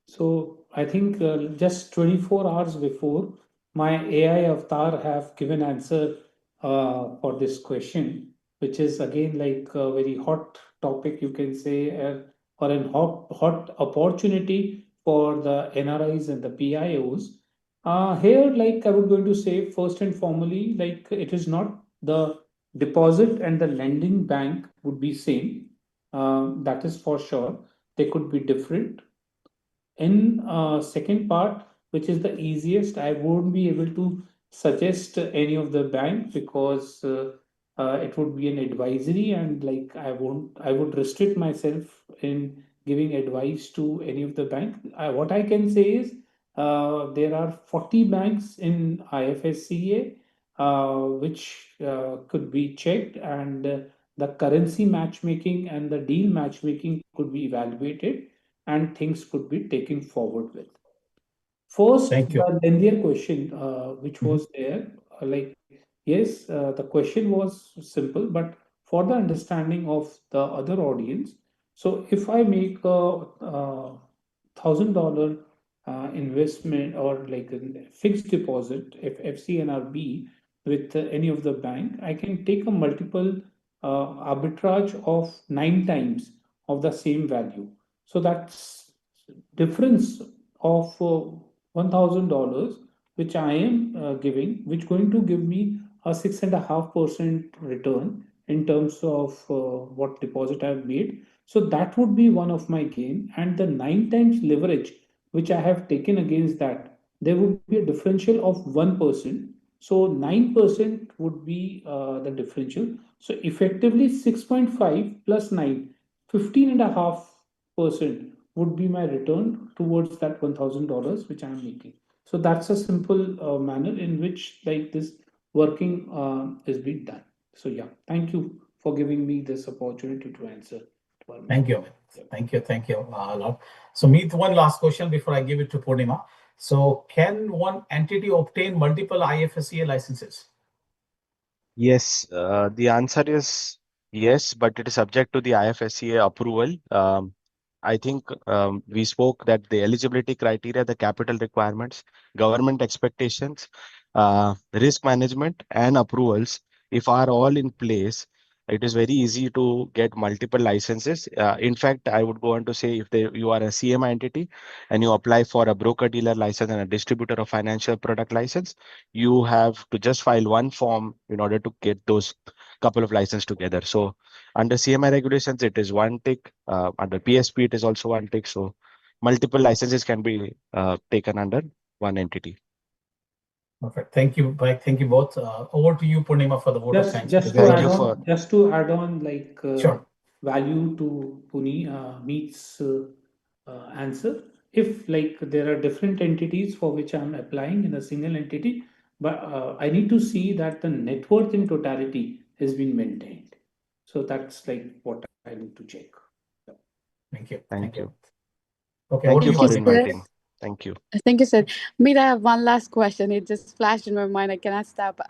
So I think just 24 hours before, my AI avatar have given answer for this question, which is again like a very hot topic, you can say, or an hot opportunity for the NRIs and the PIOs. Here, like I would going to say, first and formally, like it is not the deposit and the lending bank would be same. That is for sure. They could be different. In second part, which is the easiest, I won't be able to suggest any of the bank because it would be an advisory, and like I would restrict myself in giving advice to any of the bank. What I can say is there are 40 banks in IFSCA which could be checked, and the currency matchmaking and the deal matchmaking could be evaluated, and things could be taken forward with. First, Thank you. the lengthier question which Mhm. was there, yes, the question was simple, but for the understanding of the other audience, so if I make a $1,000 investment or like a fixed deposit, if FCNRB with any of the bank, I can take a multiple arbitrage of 9 times of the same value. So that's difference of $1,000 which I am giving, which going to give me a 6.5% return in terms of what deposit I've made. So that would be one of my gain, and the 9 times leverage which I have taken against that, there would be a differential of 1%. So 9% would be the differential. So effectively 6.5 plus 9, 15.5% would be my return towards that $1,000 which I'm making. So that's a simple manner in which like this working is being done. So yeah, thank you for giving me this opportunity to answer. Thank you, Amit. Thank you a lot. So, Meet, one last question before I give it to Purnima. So, can one entity obtain multiple IFSCA licenses? Yes, the answer is yes, but it is subject to the IFSCA approval. I think we spoke that the eligibility criteria, the capital requirements, government expectations, risk management, and approvals, if are all in place, it is very easy to get multiple licenses. In fact, I would go on to say if you are a CMI entity and you apply for a broker dealer license and a distributor of financial product license, you have to just file one form in order to get those couple of licenses together. So under CMI regulations, it is one tick. Under PSP, it is also one tick. So multiple licenses can be taken under one entity. Perfect. Thank you. Thank you both. Over to you, Purnima, for the vote of thanks. Just to add on, like Sure. value to Meet's answer. If like there are different entities for which I'm applying in a single entity, but I need to see that the net worth in totality has been maintained. So that's like what I need to check. Thank you. Thank you. Okay. Thank you Over to for you, inviting. Thank you. Thank you, sir. Meet, I have one last question. It just flashed in my mind. I cannot stop.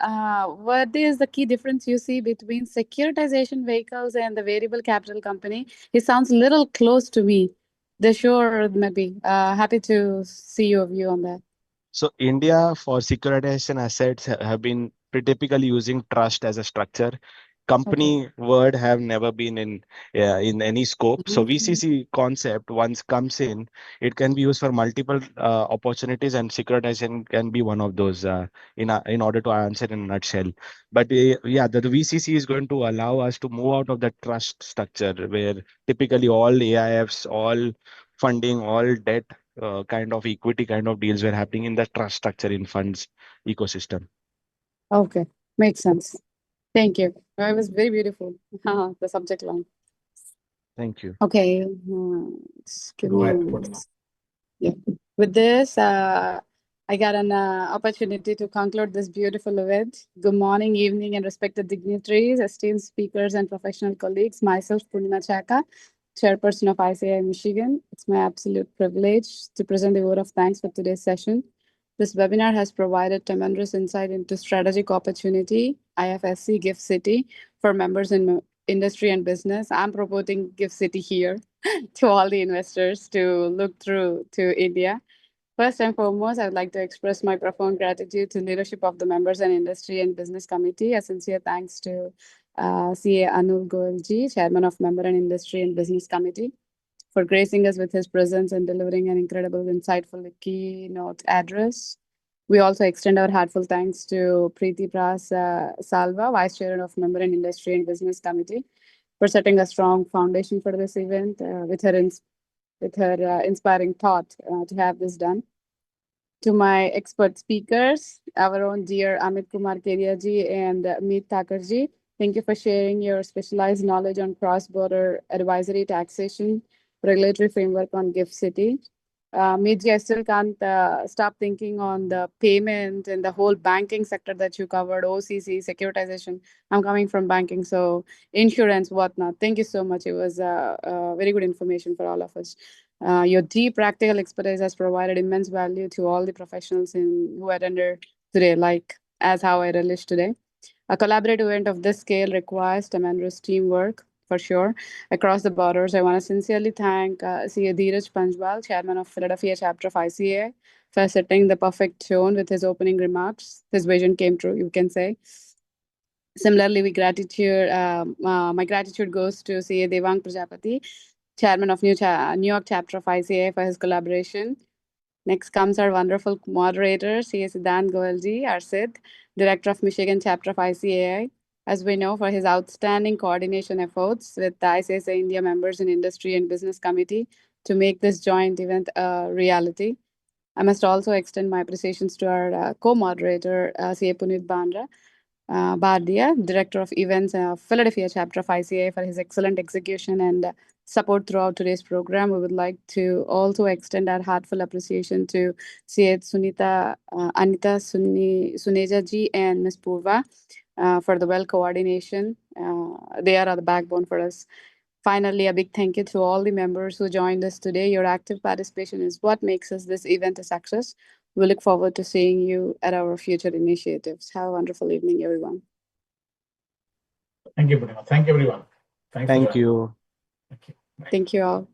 What is the key difference you see between securitization vehicles and the variable capital company? It sounds a little close to me. The sure, maybe. Happy to see your view on that. So India for securitization assets have been typically using trust as a structure. Company word have never been in any scope. So VCC concept once comes in, it can be used for multiple opportunities, and securitization can be one of those in order to answer in a nutshell. But yeah, the VCC is going to allow us to move out of the trust structure where typically all AIFs, all funding, all debt kind of equity kind of deals were happening in the trust structure in funds ecosystem. Okay, makes sense. Thank you. It was very beautiful. The subject line. Thank you. Okay. Give Go me a ahead, moment. Purnima. Yeah. With this, I got an opportunity to conclude this beautiful event. Good morning, evening, and respected dignitaries, esteemed speakers, and professional colleagues. Myself, Purnima Chaka, chairperson of ICI Michigan. It's my absolute privilege to present the vote of thanks for today's session. This webinar has provided tremendous insight into strategic opportunity, IFSC Gift City, for members in industry and business. I'm promoting Gift City here to all the investors to look through to India. First and foremost, I would like to express my profound gratitude to leadership of the members and industry and business committee. A sincere thanks to CA Anul Goelji, chairman of member and industry and business committee, for gracing us with his presence and delivering an incredible, insightful keynote address. We also extend our heartfelt thanks to Preeti Pras Salva, vice chair of member and industry and business committee, for setting a strong foundation for this event with her inspiring thought to have this done. To my expert speakers, our own dear Amit Kumar Keriaji and Meet Thakurji, thank you for sharing your specialized knowledge on cross-border advisory taxation, regulatory framework on Gift City. Meetji, I still can't stop thinking on the payment and the whole banking sector that you covered, OCC, securitization. I'm coming from banking, so insurance, whatnot. Thank you so much. It was very good information for all of us. Your deep practical expertise has provided immense value to all the professionals who attended today, like as how I relished today. A collaborative event of this scale requires tremendous teamwork, for sure, across the borders. I want to sincerely thank CA Dheeraj Panjwal, chairman of Philadelphia chapter of ICA, for setting the perfect tone with his opening remarks. His vision came true, you can say. Similarly, my gratitude goes to CA Devang Prajapati, Chairman of New York Chapter of ICA, for his collaboration. Next comes our wonderful moderator, CA Siddhant Goelji, our Sid, Director of Michigan Chapter of ICAI, as we know, for his outstanding coordination efforts with the ICSA India members in Industry and Business Committee to make this joint event a reality. I must also extend my appreciations to our co-moderator, CA Puneet Bardia, Director of Events, Philadelphia Chapter of ICA, for his excellent execution and support throughout today's program. We would like to also extend our heartfelt appreciation to CA Anita Suneja ji and Ms. Purva for the well coordination. They are the backbone for us. Finally, a big thank you to all the members who joined us today. Your active participation is what makes this event a success. We look forward to seeing you at our future initiatives. Have a wonderful evening, everyone. Thank you, Purnima. Thank you, everyone. Thanks for Thank joining. you. Thank you. Bye. Thank you all.